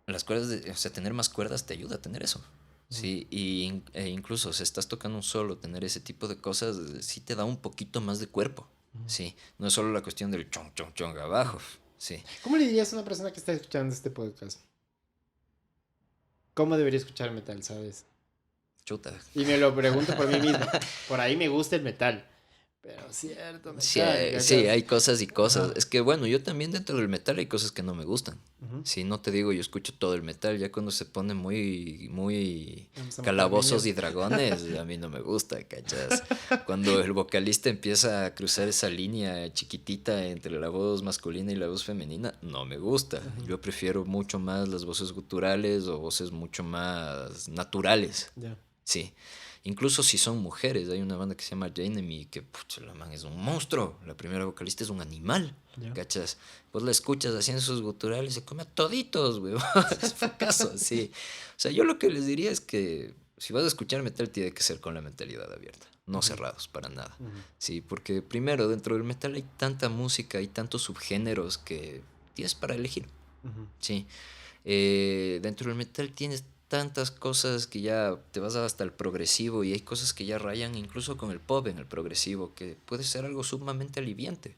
S2: las cuerdas, o sea, tener más cuerdas te ayuda a tener eso.
S1: Ujú,
S2: Sí, e incluso si estás tocando un solo, tener ese tipo de cosas sí te da un poquito más de cuerpo.
S1: ujú,
S2: Sí, no es solo la cuestión del chong, chong, chong
S1: ujú.
S2: abajo. Sí,
S1: ¿Cómo le dirías a una persona que está escuchando este podcast? ¿Cómo debería escuchar metal, sabes?
S2: chuta.
S1: Y me lo pregunto por mí mismo. Por ahí me gusta el metal. Pero cierto
S2: Sí,
S1: metal,
S2: sí,
S1: ¿cachas?
S2: hay cosas y cosas.
S1: Ajá.
S2: Es que bueno, yo también dentro del metal hay cosas que no me gustan.
S1: Ujú.
S2: Si no te digo, yo escucho todo el metal, ya cuando se pone muy
S1: Vamos a matar
S2: calabozos y
S1: niños.
S2: dragones, a mí no me gusta, ¿cachas? Cuando el vocalista empieza a cruzar esa línea chiquitita entre la voz masculina y la voz femenina, no me gusta.
S1: Ujú.
S2: Yo prefiero mucho más las voces guturales o voces mucho más naturales.
S1: Ya.
S2: Sí, incluso si son mujeres, hay una banda que se llama Janemy que pucha, la man es un monstruo, la primera vocalista es un animal,
S1: Ya.
S2: ¿cachas? Vos la escuchas haciendo sus guturales y se come a toditos, güey, es fracaso, sí. O sea, yo lo que les diría es que si vas a escuchar metal tiene que ser con la mentalidad abierta, no
S1: Ujú,
S2: cerrados para nada,
S1: ujú,
S2: sí, porque primero dentro del metal hay tanta música, hay tantos subgéneros que tienes para elegir,
S1: ujú.
S2: sí. Dentro del metal tienes tantas cosas que ya te vas hasta el progresivo y hay cosas que ya rayan incluso con el pop en el progresivo, que puede ser algo sumamente aliviante,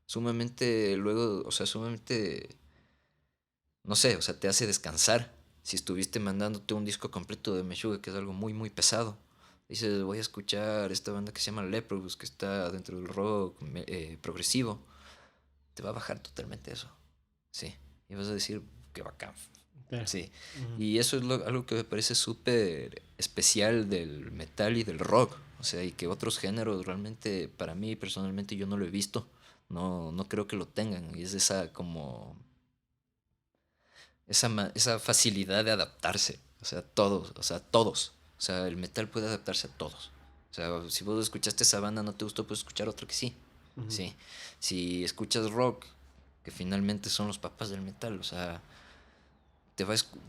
S2: sumamente luego, o sea, sumamente, no sé, o sea, te hace descansar. Si estuviste mandándote un disco completo de Meshuggah, que es algo muy pesado, dices, voy a escuchar esta banda que se llama Leprous, que está dentro del rock progresivo, te va a bajar totalmente eso, sí, y vas a decir, qué bacán.
S1: Claro.
S2: Sí,
S1: Ujú.
S2: y eso es algo que me parece súper especial del metal y del rock, o sea, y que otros géneros realmente, para mí personalmente yo no lo he visto, no creo que lo tengan, y es esa como, esa facilidad de adaptarse, o sea, todos, o sea, el metal puede adaptarse a todos, o sea, si vos escuchaste esa banda no te gustó, puedes escuchar otro que sí,
S1: Ujú.
S2: sí, si escuchas rock, que finalmente son los papás del metal, o sea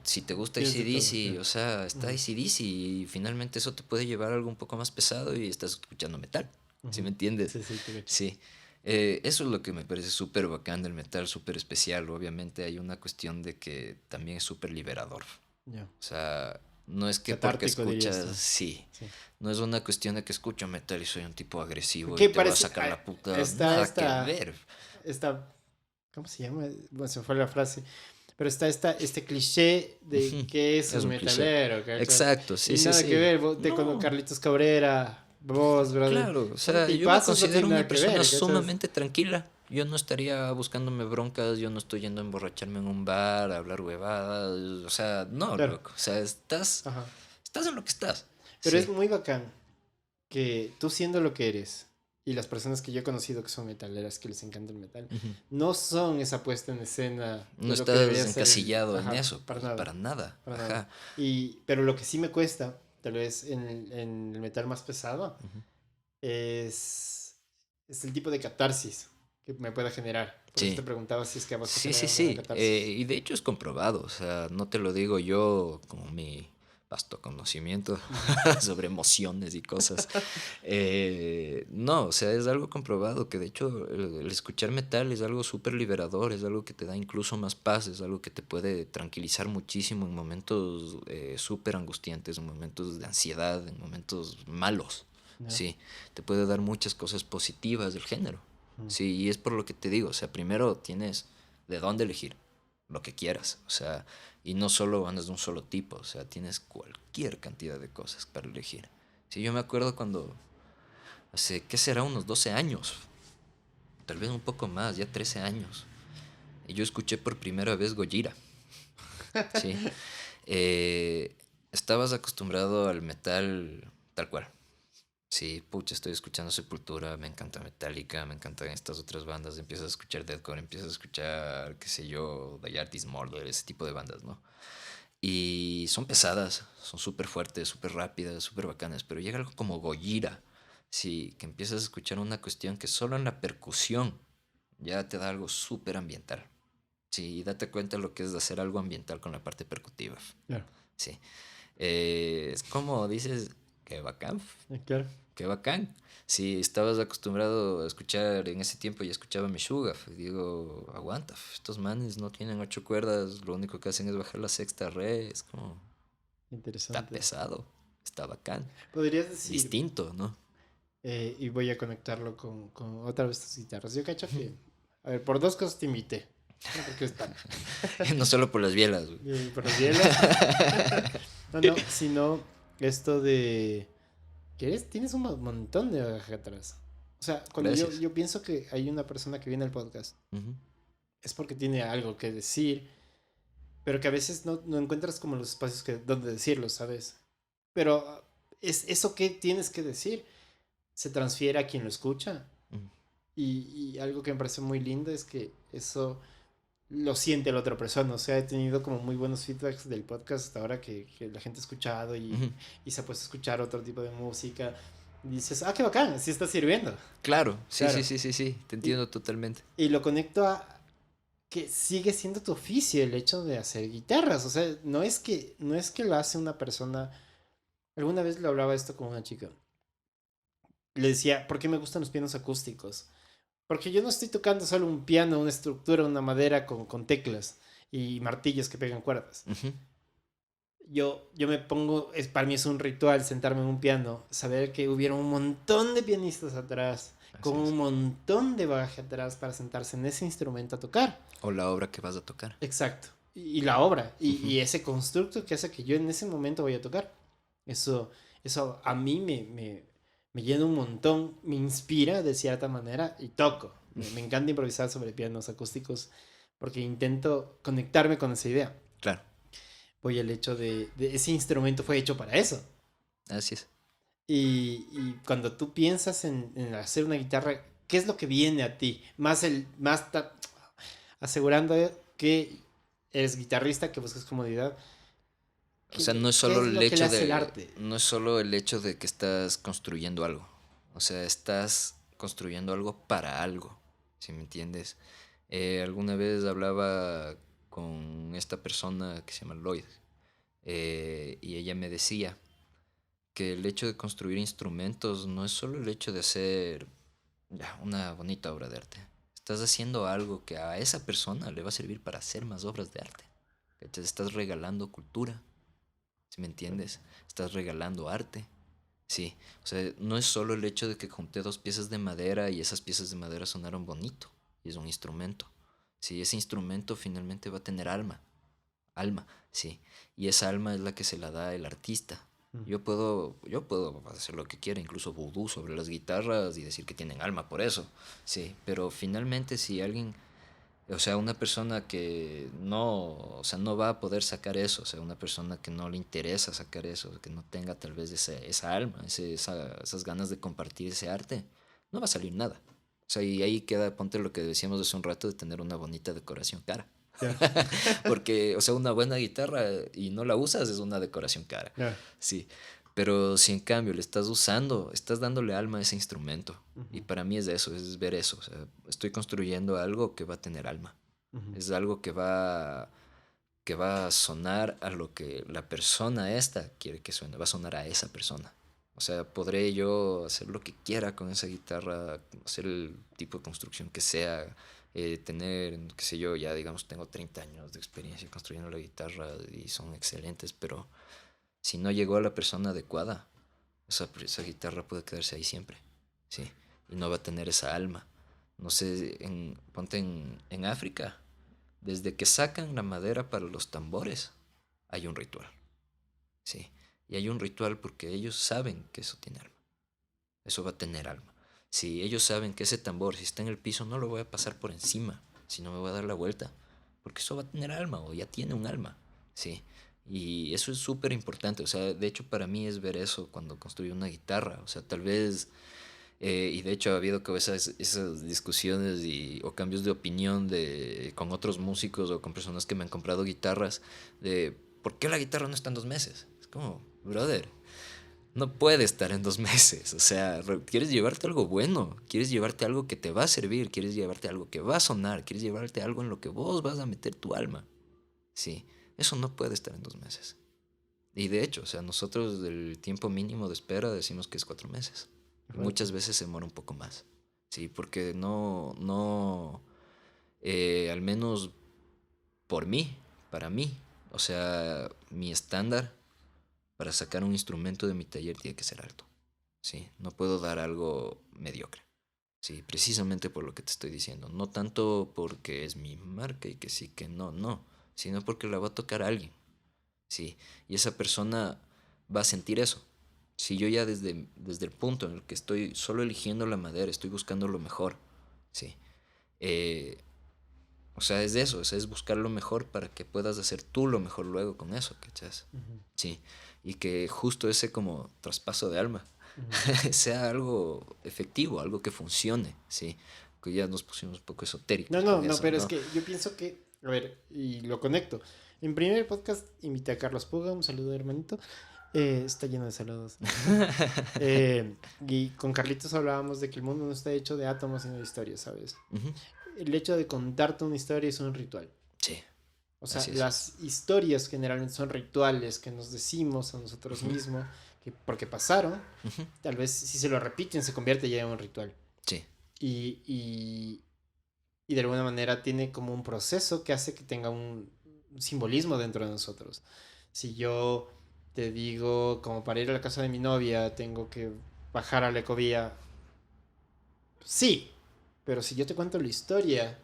S2: si te gusta
S1: Tienes de todo,
S2: AC/DC,
S1: claro.
S2: o sea, está
S1: Ujú,
S2: AC/DC y finalmente eso te puede llevar a algo un poco más pesado y estás escuchando metal, ¿sí me
S1: ujú.
S2: entiendes?
S1: Sí, sí, te cacho.
S2: Sí. Eso es lo que me parece súper bacán del metal, súper especial. Obviamente hay una cuestión de que también es súper liberador.
S1: Ya.
S2: O sea, no es que porque
S1: Catártico, dirías tú.
S2: escuchas, sí,
S1: Sí.
S2: no es una cuestión de que escucho metal y soy un tipo agresivo y
S1: ¿Qué
S2: te voy a
S1: parece?
S2: sacar la puta,
S1: Está
S2: nada que ver.
S1: esta, ¿cómo se llama? Bueno, se me fue la frase. Pero está este cliché de
S2: Ujú,
S1: que es
S2: es
S1: un
S2: un cliché.
S1: metalero, ¿cachas?
S2: Exacto,
S1: Y
S2: sí, sí,
S1: nada que
S2: sí.
S1: ver, de cuando
S2: No,
S1: Carlitos Cabrera, vos, brother,
S2: claro, o
S1: son
S2: sea, yo me
S1: tipazos, no
S2: considero
S1: tiene
S2: una
S1: nada que
S2: persona
S1: ver, ¿cachas?
S2: sumamente tranquila. Yo no estaría buscándome broncas, yo no estoy yendo a emborracharme en un bar, a hablar huevadas, o sea, no,
S1: Claro,
S2: loco, o sea,
S1: ajá.
S2: estás en lo que estás.
S1: Pero es
S2: Sí.
S1: muy bacán que tú siendo lo que eres y las personas que yo he conocido que son metaleras, que les encanta el metal,
S2: Ujú.
S1: no son esa puesta en escena
S2: No
S1: de lo que
S2: estás
S1: debería ser
S2: encasillado en
S1: ajá,
S2: eso,
S1: para
S2: pues,
S1: nada,
S2: para nada.
S1: para nada.
S2: Ajá.
S1: Pero lo que sí me cuesta, tal vez en el metal más pesado,
S2: Ujú.
S1: es, es el tipo de catarsis que me pueda generar. Por eso te
S2: Sí.
S1: preguntaba si es que a vos te
S2: Sí,
S1: genera
S2: sí,
S1: alguna
S2: sí.
S1: catarsis.
S2: Y de hecho es comprobado. O sea, no te lo digo yo como mi vasto conocimiento
S1: Ujú.
S2: sobre emociones y cosas. No, o sea, es algo comprobado que de hecho el escuchar metal es algo súper liberador, es algo que te da incluso más paz, es algo que te puede tranquilizar muchísimo en momentos súper angustiantes, en momentos de ansiedad, en momentos malos.
S1: Ya.
S2: Sí, te puede dar muchas cosas positivas del género.
S1: Ujú.
S2: Sí, y es por lo que te digo, o sea, primero tienes de dónde elegir, lo que quieras, o sea, y no solo bandas de un solo tipo, o sea, tienes cualquier cantidad de cosas para elegir. Sí, yo me acuerdo cuando, hace, ¿qué será? Unos 12 años, tal vez un poco más, ya 13 años, y yo escuché por primera vez Gojira, ¿sí? Eh, Estabas acostumbrado al metal tal cual. Sí, pucha, estoy escuchando Sepultura, me encanta Metallica, me encantan estas otras bandas, empiezas a escuchar Deathcore, empiezas a escuchar, qué sé yo, The Artist Murder, ese tipo de bandas, ¿no? Y son pesadas, son súper fuertes, súper rápidas, súper bacanas, pero llega algo como Gojira, sí, que empiezas a escuchar una cuestión que solo en la percusión ya te da algo súper ambiental, sí, y date cuenta lo que es de hacer algo ambiental con la parte percutiva,
S1: Claro.
S2: sí. Es como dices. qué bacán,
S1: Claro.
S2: qué bacán. Si estabas acostumbrado a escuchar en ese tiempo, ya escuchaba Meshuggah, digo, aguanta, estos manes no tienen 8 cuerdas, lo único que hacen es bajar la sexta re, es como, está
S1: Interesante.
S2: pesado, está bacán,
S1: Podrías decir,
S2: distinto, ¿no?
S1: y voy a conectarlo con otra vez tus guitarras. Yo cacho que, a ver, por dos cosas te invité. No porque es tan.
S2: No solo por las bielas, güey.
S1: Por las bielas. No, no, sino esto de que tienes un montón de bagaje atrás. O sea, cuando
S2: Gracias.
S1: yo pienso que hay una persona que viene al podcast,
S2: Ujú.
S1: es porque tiene algo que decir, pero que a veces no encuentras como los espacios donde decirlo, ¿sabes? Pero es eso que tienes que decir se transfiere a quien lo escucha.
S2: Ujú.
S1: Y algo que me parece muy lindo es que eso lo siente la otra persona. O sea, he tenido como muy buenos feedbacks del podcast hasta ahora que la gente ha escuchado
S2: Ujú.
S1: y se ha puesto a escuchar otro tipo de música. Y dices, ah, qué bacán, sí está sirviendo.
S2: Claro, sí, sí,
S1: Claro.
S2: sí, sí, sí, te
S1: Y,
S2: entiendo totalmente.
S1: y lo conecto a que sigue siendo tu oficio el hecho de hacer guitarras. O sea, no es que lo hace una persona. Alguna vez lo hablaba esto con una chica. Le decía, ¿por qué me gustan los pianos acústicos? Porque yo no estoy tocando solo un piano, una estructura, una madera con teclas y martillos que pegan cuerdas.
S2: Ujú.
S1: Yo me pongo, para mí es un ritual sentarme en un piano, saber que hubiera un montón de pianistas atrás, con
S2: Así es.
S1: un montón de bagaje atrás para sentarse en ese instrumento a tocar.
S2: O la obra que vas a tocar.
S1: Exacto. Y la obra,
S2: Ujú.
S1: y ese constructo que hace que yo en ese momento voy a tocar. Eso a mí me llena un montón, me inspira de cierta manera y toco. Me encanta improvisar sobre pianos acústicos porque intento conectarme con esa idea.
S2: Claro,
S1: Voy al hecho de ese instrumento fue hecho para eso.
S2: así es.
S1: Y cuando tú piensas en hacer una guitarra, ¿qué es lo que viene a ti? Asegurando que eres guitarrista, que buscas comodidad.
S2: O sea,
S1: ¿Qué es lo que le hace el arte?
S2: no es solo el hecho de que estás construyendo algo. O sea, estás construyendo algo para algo, ¿si me entiendes? Alguna vez hablaba con esta persona que se llama Lloyd, y ella me decía que el hecho de construir instrumentos no es solo el hecho de hacer ya, una bonita obra de arte. Estás haciendo algo que a esa persona le va a servir para hacer más obras de arte. ¿Cachai? Estás regalando cultura, ¿si me entiendes? Estás regalando arte. Sí, o sea, no es solo el hecho de que junté 2 piezas de madera y esas piezas de madera sonaron bonito, y es un instrumento. Sí, ese instrumento finalmente va a tener alma, sí, y esa alma es la que se la da el artista.
S1: Mm.
S2: Yo puedo hacer lo que quiera, incluso vudú sobre las guitarras y decir que tienen alma por eso, sí, pero finalmente si alguien, o sea, una persona que no, o sea, no va a poder sacar eso, o sea, una persona que no le interesa sacar eso, que no tenga tal vez esa alma, esas ganas de compartir ese arte, no va a salir nada. O sea, y ahí queda, ponte lo que decíamos hace un rato de tener una bonita decoración cara.
S1: Ya,
S2: Porque, o sea, una buena guitarra y no la usas es una decoración cara.
S1: ya.
S2: Sí. Pero si en cambio le estás usando, estás dándole alma a ese instrumento. Y
S1: Ujú,
S2: para mí es eso, es ver eso. O sea, estoy construyendo algo que va a tener alma.
S1: ujú,
S2: Es algo que va a sonar a lo que la persona esta quiere que suene. Va a sonar a esa persona. O sea, podré yo hacer lo que quiera con esa guitarra, hacer el tipo de construcción que sea, tener, qué sé yo, ya digamos, tengo 30 años de experiencia construyendo la guitarra y son excelentes, pero si no llegó a la persona adecuada, esa guitarra puede quedarse ahí siempre, ¿sí? Y no va a tener esa alma. No sé, ponte en África, desde que sacan la madera para los tambores, hay un ritual, ¿sí? Y hay un ritual porque ellos saben que eso tiene alma, eso va a tener alma. Si ellos saben que ese tambor, si está en el piso, no lo voy a pasar por encima, sino me voy a dar la vuelta, porque eso va a tener alma o ya tiene un alma, ¿sí? Y eso es súper importante, o sea, de hecho para mí es ver eso cuando construyo una guitarra, o sea, tal vez, y de hecho ha habido como esas discusiones o cambios de opinión con otros músicos o con personas que me han comprado guitarras, de ¿por qué la guitarra no está en 2 meses? Es como, brother, no puede estar en 2 meses. O sea, quieres llevarte algo bueno, quieres llevarte algo que te va a servir, quieres llevarte algo que va a sonar, quieres llevarte algo en lo que vos vas a meter tu alma. Sí, eso no puede estar en 2 meses. Y de hecho, o sea, nosotros el tiempo mínimo de espera decimos que es 4 meses. Y muchas veces se demora un poco más. Sí, porque al menos por mí, para mí, o sea, mi estándar para sacar un instrumento de mi taller tiene que ser alto. Sí, no puedo dar algo mediocre. Sí, precisamente por lo que te estoy diciendo. No tanto porque es mi marca y que sí, que no, no. Sino porque la va a tocar a alguien. Sí, y esa persona va a sentir eso. Si yo ya desde el punto en el que estoy solo eligiendo la madera, estoy buscando lo mejor. Sí. Eh, o sea, es de eso, o sea, es buscar lo mejor para que puedas hacer tú lo mejor luego con eso, ¿cachas?
S1: Ujú,
S2: Sí. Y que justo ese como traspaso de alma
S1: ujú.
S2: sea algo efectivo, algo que funcione, ¿sí? Que ya nos pusimos un poco
S1: No,
S2: esotéricos
S1: no,
S2: con
S1: no,
S2: eso,
S1: pero es
S2: ¿no?
S1: que yo pienso que, a ver, y lo conecto. En primer podcast invité a Carlos Puga, un saludo hermanito. Está lleno de saludos. Y con Carlitos hablábamos de que el mundo no está hecho de átomos, sino de historias, ¿sabes?
S2: Ujú.
S1: El hecho de contarte una historia es un ritual.
S2: Sí,
S1: O sea,
S2: así es.
S1: las historias generalmente son rituales que nos decimos a nosotros
S2: Ujú,
S1: mismos, que porque pasaron,
S2: ujú.
S1: tal vez si se lo repiten se convierte ya en un ritual.
S2: Sí,
S1: Y, y, y de alguna manera tiene como un proceso que hace que tenga un simbolismo dentro de nosotros. Si yo te digo, como para ir a la casa de mi novia, tengo que bajar a la ecovía, sí, pero si yo te cuento la historia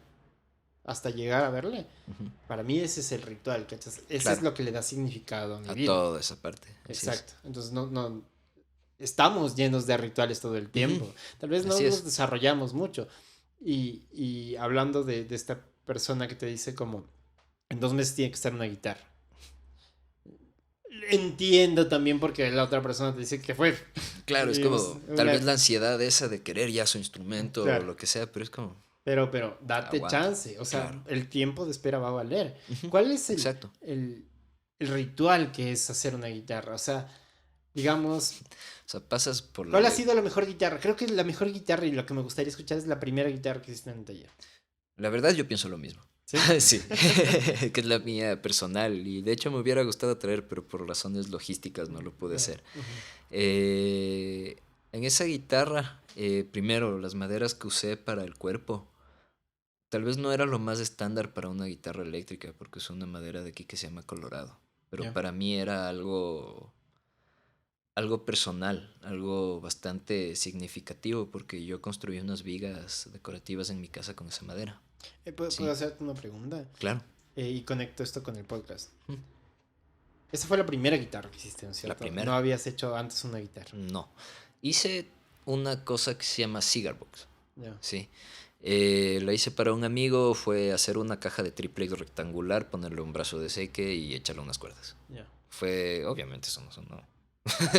S1: hasta llegar a verle,
S2: ujú.
S1: para mí ese es el ritual, ¿cachas? Ese es
S2: Claro,
S1: lo que le da significado a mi
S2: a
S1: vida.
S2: toda esa parte, así es.
S1: Exacto. Entonces no estamos llenos de rituales todo el
S2: Ujú,
S1: tiempo. Tal vez no
S2: así
S1: los
S2: es.
S1: desarrollamos mucho. Y hablando de esta persona que te dice como, en 2 meses tiene que estar una guitarra. Entiendo también porque la otra persona te dice que fue,
S2: Claro, es
S1: digamos,
S2: como tal
S1: una...
S2: vez la ansiedad esa de querer ya su instrumento o
S1: Claro,
S2: lo que sea, pero es como,
S1: pero date
S2: aguanta.
S1: chance. O sea,
S2: Claro.
S1: el tiempo de espera va a valer.
S2: Ujú,
S1: ¿Cuál es
S2: exacto.
S1: el ritual que es hacer una guitarra? O sea, digamos,
S2: O sea, pasas por
S1: ¿cuál ha sido la mejor guitarra? Creo que la mejor guitarra y lo que me gustaría escuchar es la primera guitarra que hiciste en el taller.
S2: La verdad yo pienso lo mismo.
S1: ¿Sí?
S2: Sí, que es la mía personal y de hecho me hubiera gustado traer, pero por razones logísticas no lo pude
S1: Ya,
S2: hacer.
S1: ujú,
S2: Eh, en esa guitarra, primero, las maderas que usé para el cuerpo, tal vez no era lo más estándar para una guitarra eléctrica, porque es una madera de aquí que se llama colorado, pero
S1: ya.
S2: para mí era algo personal, algo bastante significativo, porque yo construí unas vigas decorativas en mi casa con esa madera.
S1: ¿Puedo
S2: Sí,
S1: hacerte una pregunta?
S2: claro.
S1: Y conecto esto con el podcast.
S2: Mm.
S1: Esa fue la primera guitarra que hiciste, ¿no es
S2: La
S1: cierto? No
S2: primera,
S1: habías hecho antes una guitarra.
S2: no. Hice una cosa que se llama Cigar Box.
S1: Ya,
S2: Sí. La hice para un amigo, fue hacer una caja de triplex rectangular, ponerle un brazo de seque y echarle unas cuerdas.
S1: ya.
S2: Fue, obviamente eso no sonó.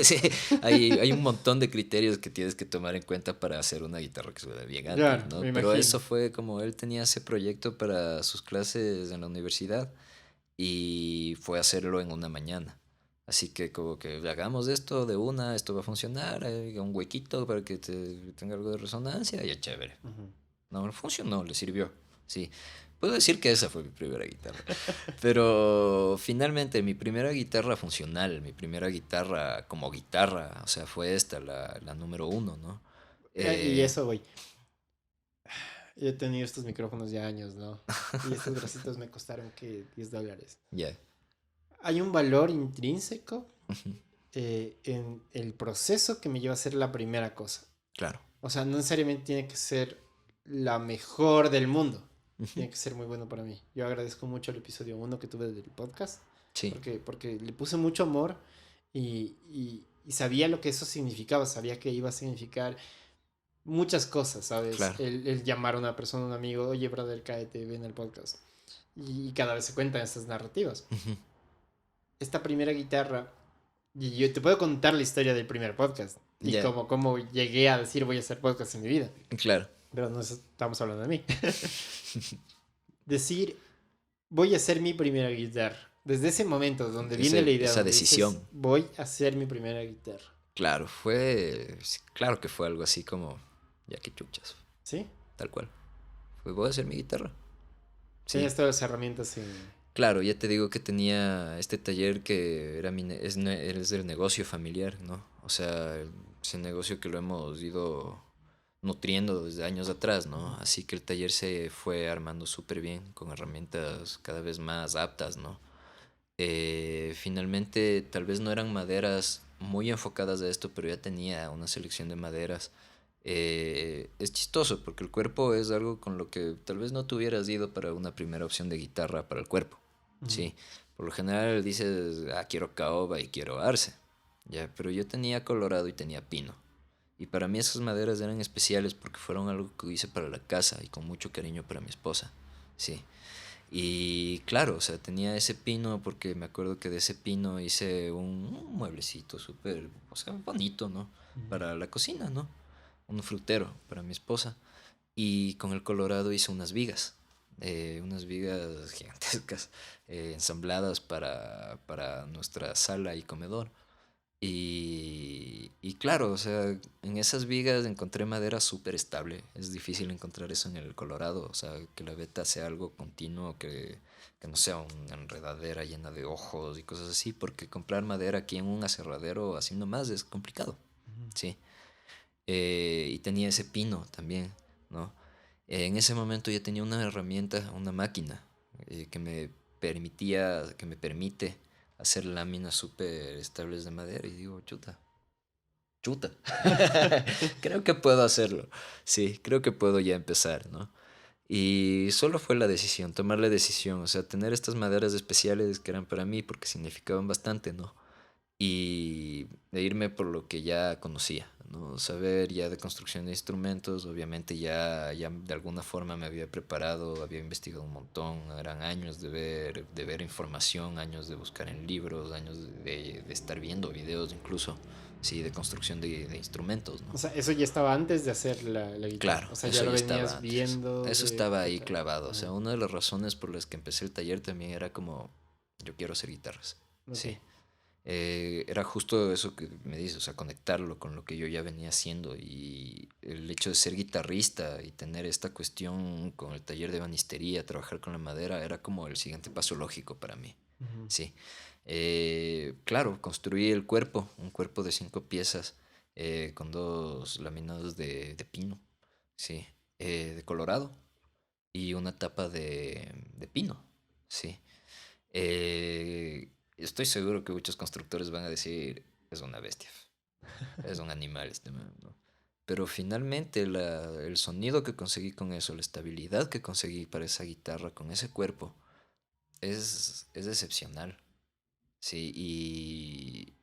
S2: Sí, hay un montón de criterios que tienes que tomar en cuenta para hacer una guitarra que suene bien antes,
S1: Claro,
S2: ¿no?
S1: me
S2: Pero
S1: imagino.
S2: eso fue como él tenía ese proyecto para sus clases en la universidad y fue a hacerlo en una mañana. Así que como que hagamos esto de una, esto va a funcionar, un huequito para que tenga algo de resonancia y es chévere.
S1: Ujú.
S2: No, funcionó, le sirvió. Sí. Puedo decir que esa fue mi primera guitarra. Pero finalmente mi primera guitarra funcional, mi primera guitarra como guitarra, o sea, fue esta, la número uno, ¿no?
S1: Y
S2: Eh,
S1: eso, güey. Yo he tenido estos micrófonos ya años, ¿no? Y estos bracitos me costaron que $10.
S2: ya.
S1: Hay un valor intrínseco
S2: Ujú,
S1: en el proceso que me lleva a hacer la primera cosa.
S2: claro.
S1: O sea, no necesariamente tiene que ser la mejor del mundo.
S2: Ujú,
S1: Tiene que ser muy bueno para mí. Yo agradezco mucho el episodio 1 que tuve del podcast.
S2: sí,
S1: Porque le puse mucho amor y sabía lo que eso significaba. Sabía que iba a significar muchas cosas, ¿sabes?
S2: claro.
S1: El llamar a una persona, un amigo, oye, brother, cállate, ven al podcast. Y cada vez se cuentan estas narrativas.
S2: Ujú,
S1: Esta primera guitarra, y yo te puedo contar la historia del primer podcast. Y
S2: ya,
S1: cómo llegué a decir voy a hacer podcast en mi vida.
S2: claro.
S1: Pero no estamos hablando de mí. Decir, voy a hacer mi primera guitarra. Desde ese momento, donde viene la idea,
S2: Esa
S1: donde dices,
S2: decisión,
S1: voy a hacer mi primera guitarra.
S2: claro, fue, sí, claro que fue algo así como, ya que chuchas,
S1: ¿Sí?
S2: tal cual. Fue, voy a hacer mi guitarra. Sí,
S1: Tenías todas las herramientas en...
S2: Claro, ya te digo que tenía este taller que era es del negocio familiar, ¿no? O sea, ese negocio que lo hemos ido nutriendo desde años atrás, ¿no? Así que el taller se fue armando súper bien, con herramientas cada vez más aptas, ¿no? Finalmente, tal vez no eran maderas muy enfocadas a esto, pero ya tenía una selección de maderas. Es chistoso porque el cuerpo es algo con lo que tal vez no te hubieras ido para una primera opción de guitarra para el cuerpo.
S1: Ujú.
S2: Sí, por lo general dices, ah, quiero caoba y quiero arce. Ya, pero yo tenía colorado y tenía pino. Y para mí esas maderas eran especiales porque fueron algo que hice para la casa y con mucho cariño para mi esposa. Sí. Y claro, o sea, tenía ese pino porque me acuerdo que de ese pino hice un mueblecito súper, o sea, bonito, ¿no?
S1: Ujú.
S2: Para la cocina, ¿no? Un frutero para mi esposa. Y con el colorado hice unas vigas gigantescas, ensambladas para nuestra sala y comedor. Y claro, o sea, en esas vigas encontré madera súper estable. Es difícil encontrar eso en el Colorado. O sea, que la veta sea algo continuo, que no sea una enredadera llena de ojos y cosas así. Porque comprar madera aquí en un aserradero así nomás es complicado.
S1: Ujú.
S2: Sí. Y tenía ese pino también, ¿no? En ese momento ya tenía una herramienta, una máquina, que me permite hacer láminas súper estables de madera. Y digo, chuta, chuta. Creo que puedo hacerlo. Sí, creo que puedo ya empezar, ¿no? Y solo fue la decisión, tomar la decisión, o sea, tener estas maderas especiales que eran para mí porque significaban bastante, ¿no? Y de irme por lo que ya conocía, ¿no? Saber ya de construcción de instrumentos, obviamente ya de alguna forma me había preparado, había investigado un montón, eran años de ver información, años de buscar en libros, años de estar viendo videos incluso, sí, de construcción de instrumentos,
S1: O
S2: ¿no?
S1: sea, eso ya estaba antes de hacer la guitarra.
S2: Claro,
S1: O sea, ya
S2: eso
S1: lo
S2: ya estaba
S1: venías
S2: antes.
S1: viendo
S2: Eso estaba
S1: de
S2: ahí
S1: tal.
S2: clavado. O
S1: Ajá.
S2: sea, una de las razones por las que empecé el taller también era como, yo quiero hacer guitarras.
S1: Ok.
S2: Sí. Era justo eso que me dices, o sea, conectarlo con lo que yo ya venía haciendo y el hecho de ser guitarrista y tener esta cuestión con el taller de banistería, trabajar con la madera, era como el siguiente paso lógico para mí.
S1: Ujú.
S2: Sí. Claro, construí el cuerpo, un cuerpo de 5 piezas con dos laminados de pino, sí, de colorado y una tapa de pino, sí. Estoy seguro que muchos constructores van a decir, es una bestia, es un animal este man, ¿no? Pero finalmente el sonido que conseguí con eso, la estabilidad que conseguí para esa guitarra con ese cuerpo, es excepcional. Sí,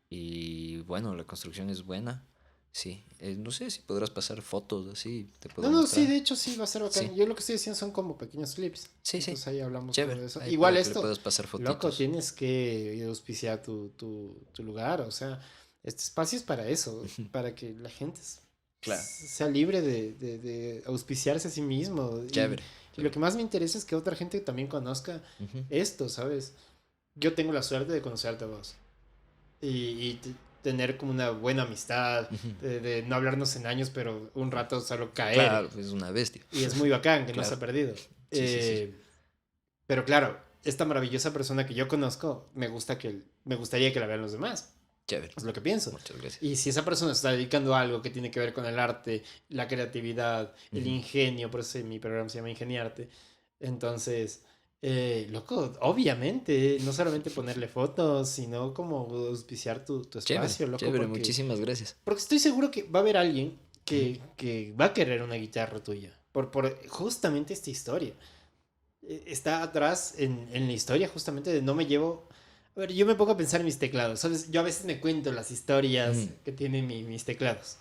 S2: y bueno, la construcción es buena. Sí, no sé si podrás pasar fotos así, te
S1: No,
S2: puedo
S1: no, sí,
S2: mostrar.
S1: de hecho sí va a ser
S2: Sí,
S1: bacán. Yo lo que estoy diciendo son como pequeños clips.
S2: sí, sí,
S1: Entonces ahí hablamos
S2: chévere.
S1: sobre eso.
S2: Ahí
S1: Igual
S2: para que le
S1: esto,
S2: puedas pasar
S1: loco,
S2: fotitos.
S1: tienes que auspiciar tu lugar. O sea, este espacio es para eso, para que la gente
S2: Claro,
S1: sea libre de auspiciarse a sí mismo.
S2: chévere,
S1: Y lo
S2: chévere.
S1: que más me interesa es que otra gente también conozca
S2: Ujú.
S1: esto, ¿sabes? Yo tengo la suerte de conocerte a vos y tener como una buena amistad,
S2: Ujú.
S1: de no hablarnos en años, pero un rato solo caer.
S2: Claro, pues es una bestia.
S1: Y es muy bacán que no se
S2: Claro,
S1: ha perdido.
S2: sí, sí, sí.
S1: Pero claro, esta maravillosa persona que yo conozco, me gustaría que la vean los demás.
S2: Chévere.
S1: Es lo que pienso.
S2: Muchas gracias.
S1: Y si esa persona se está dedicando a algo que tiene que ver con el arte, la creatividad, el
S2: Ujú.
S1: ingenio, por eso mi programa se llama Ingeniarte, entonces, loco, obviamente, no solamente ponerle fotos, sino como auspiciar tu
S2: Chévere,
S1: espacio, loco,
S2: chévere, muchísimas gracias.
S1: porque estoy seguro que va a haber alguien
S2: Ujú.
S1: que va a querer una guitarra tuya, por justamente esta historia. Está atrás en la historia justamente de no me llevo... A ver, yo me pongo a pensar en mis teclados, ¿sabes? Yo a veces me cuento las historias
S2: Ujú.
S1: que tienen mis teclados.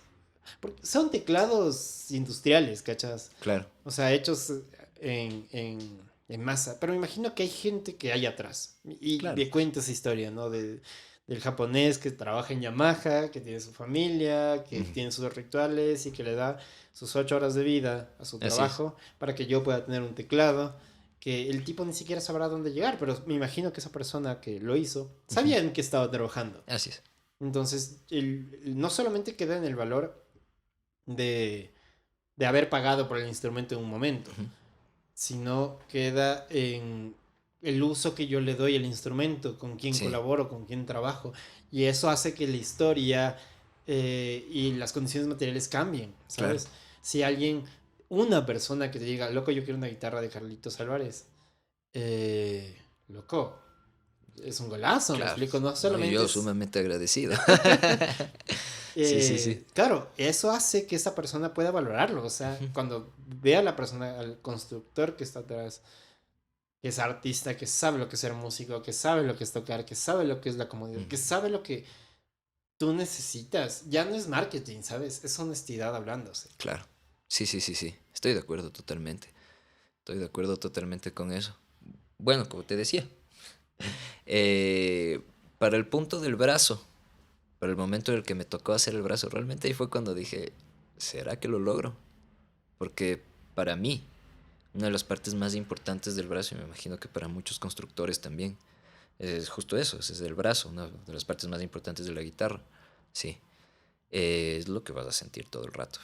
S1: Porque son teclados industriales, ¿cachas?
S2: Claro,
S1: O sea, hechos en masa. Pero me imagino que hay gente que hay atrás. Y
S2: claro.
S1: me cuenta esa historia, ¿no? Del japonés que trabaja en Yamaha, que tiene su familia, que
S2: Ujú.
S1: tiene sus rituales y que le da sus 8 horas de vida a su
S2: Así es.
S1: trabajo para que yo pueda tener un teclado. Que el tipo ni siquiera sabrá dónde llegar, pero me imagino que esa persona que lo hizo
S2: Ujú.
S1: sabía en qué estaba trabajando.
S2: Así es.
S1: Entonces, no solamente queda en el valor de, haber pagado por el instrumento en un momento,
S2: Ujú.
S1: sino queda en el uso que yo le doy al instrumento, con quién
S2: Sí,
S1: colaboro, con quién trabajo. Y eso hace que la historia y las condiciones materiales cambien,
S2: claro,
S1: ¿sabes? Si alguien, una persona que te diga, loco, yo quiero una guitarra de Carlitos Álvarez, loco, es un golazo, me
S2: claro.
S1: explico, no
S2: No, y
S1: solamente
S2: yo
S1: es...
S2: sumamente agradecido. Sí, sí, sí.
S1: Claro, eso hace que esa persona pueda valorarlo, o sea,
S2: Ujú,
S1: cuando ve a la persona, al constructor que está atrás, que es artista, que sabe lo que es ser músico, que sabe lo que es tocar, que sabe lo que es la comodidad, que
S2: ujú.
S1: sabe lo que tú necesitas. Ya no es marketing, ¿sabes? Es honestidad hablándose.
S2: Claro. Sí, sí, sí, sí. Estoy de acuerdo totalmente. Estoy de acuerdo totalmente con eso. Bueno, como te decía, eh, para el punto del brazo, para el momento en el que me tocó hacer el brazo, realmente ahí fue cuando dije, ¿será que lo logro? Porque para mí, una de las partes más importantes del brazo, y me imagino que para muchos constructores también, es justo eso, ese es el brazo, una de las partes más importantes de la guitarra. Sí, es lo que vas a sentir todo el rato.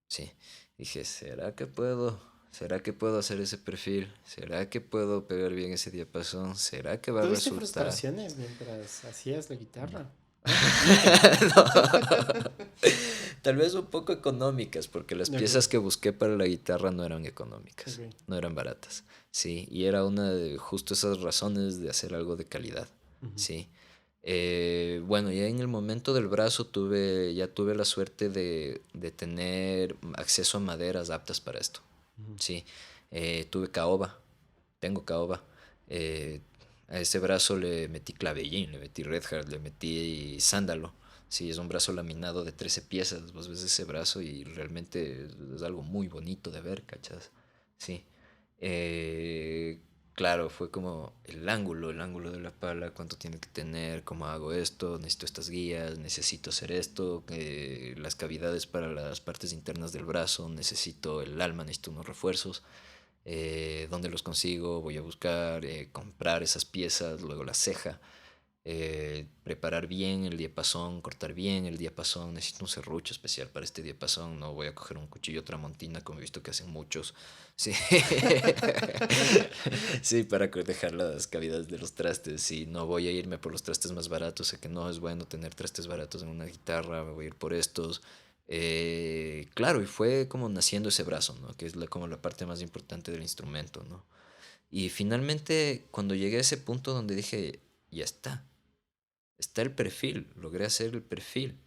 S2: Sí, dije, ¿será que puedo? ¿Será que puedo hacer ese perfil? ¿Será que puedo pegar bien ese diapasón? ¿Será que va a
S1: ¿Tuviste
S2: resultar?
S1: frustraciones mientras hacías la
S2: No.
S1: guitarra?
S2: No. Tal vez un poco económicas, porque las
S1: Ok,
S2: piezas que busqué para la guitarra no eran económicas,
S1: ok.
S2: no eran baratas. Sí, y era una de justo esas razones de hacer algo de calidad.
S1: Ujú,
S2: Sí. Bueno, ya en el momento del brazo ya tuve la suerte de tener acceso a maderas aptas para esto.
S1: ujú.
S2: Sí, tuve caoba, tengo caoba. eh, a ese brazo le metí clavellín, le metí red hard, le metí sándalo. Sí, es un brazo laminado de 13 piezas. Vos ves ese brazo y realmente es algo muy bonito de ver, ¿cachas? Sí. Eh, claro, fue como el ángulo de la pala, cuánto tiene que tener, cómo hago esto, necesito estas guías, necesito hacer esto, las cavidades para las partes internas del brazo, necesito el alma, necesito unos refuerzos. ¿Dónde los consigo? Voy a buscar, comprar esas piezas, luego la ceja, preparar bien el diapasón, cortar bien el diapasón. Necesito un serrucho especial para este diapasón. No voy a coger un cuchillo tramontina como he visto que hacen muchos. Sí, sí, para dejar las cavidades de los trastes. Sí, no voy a irme por los trastes más baratos. Sé que no es bueno tener trastes baratos en una guitarra. Me voy a ir por estos. Claro, y fue como naciendo ese brazo, ¿no? Que es como la parte más importante del instrumento, ¿no? Y finalmente, cuando llegué a ese punto donde dije, ya está el perfil, logré hacer el perfil.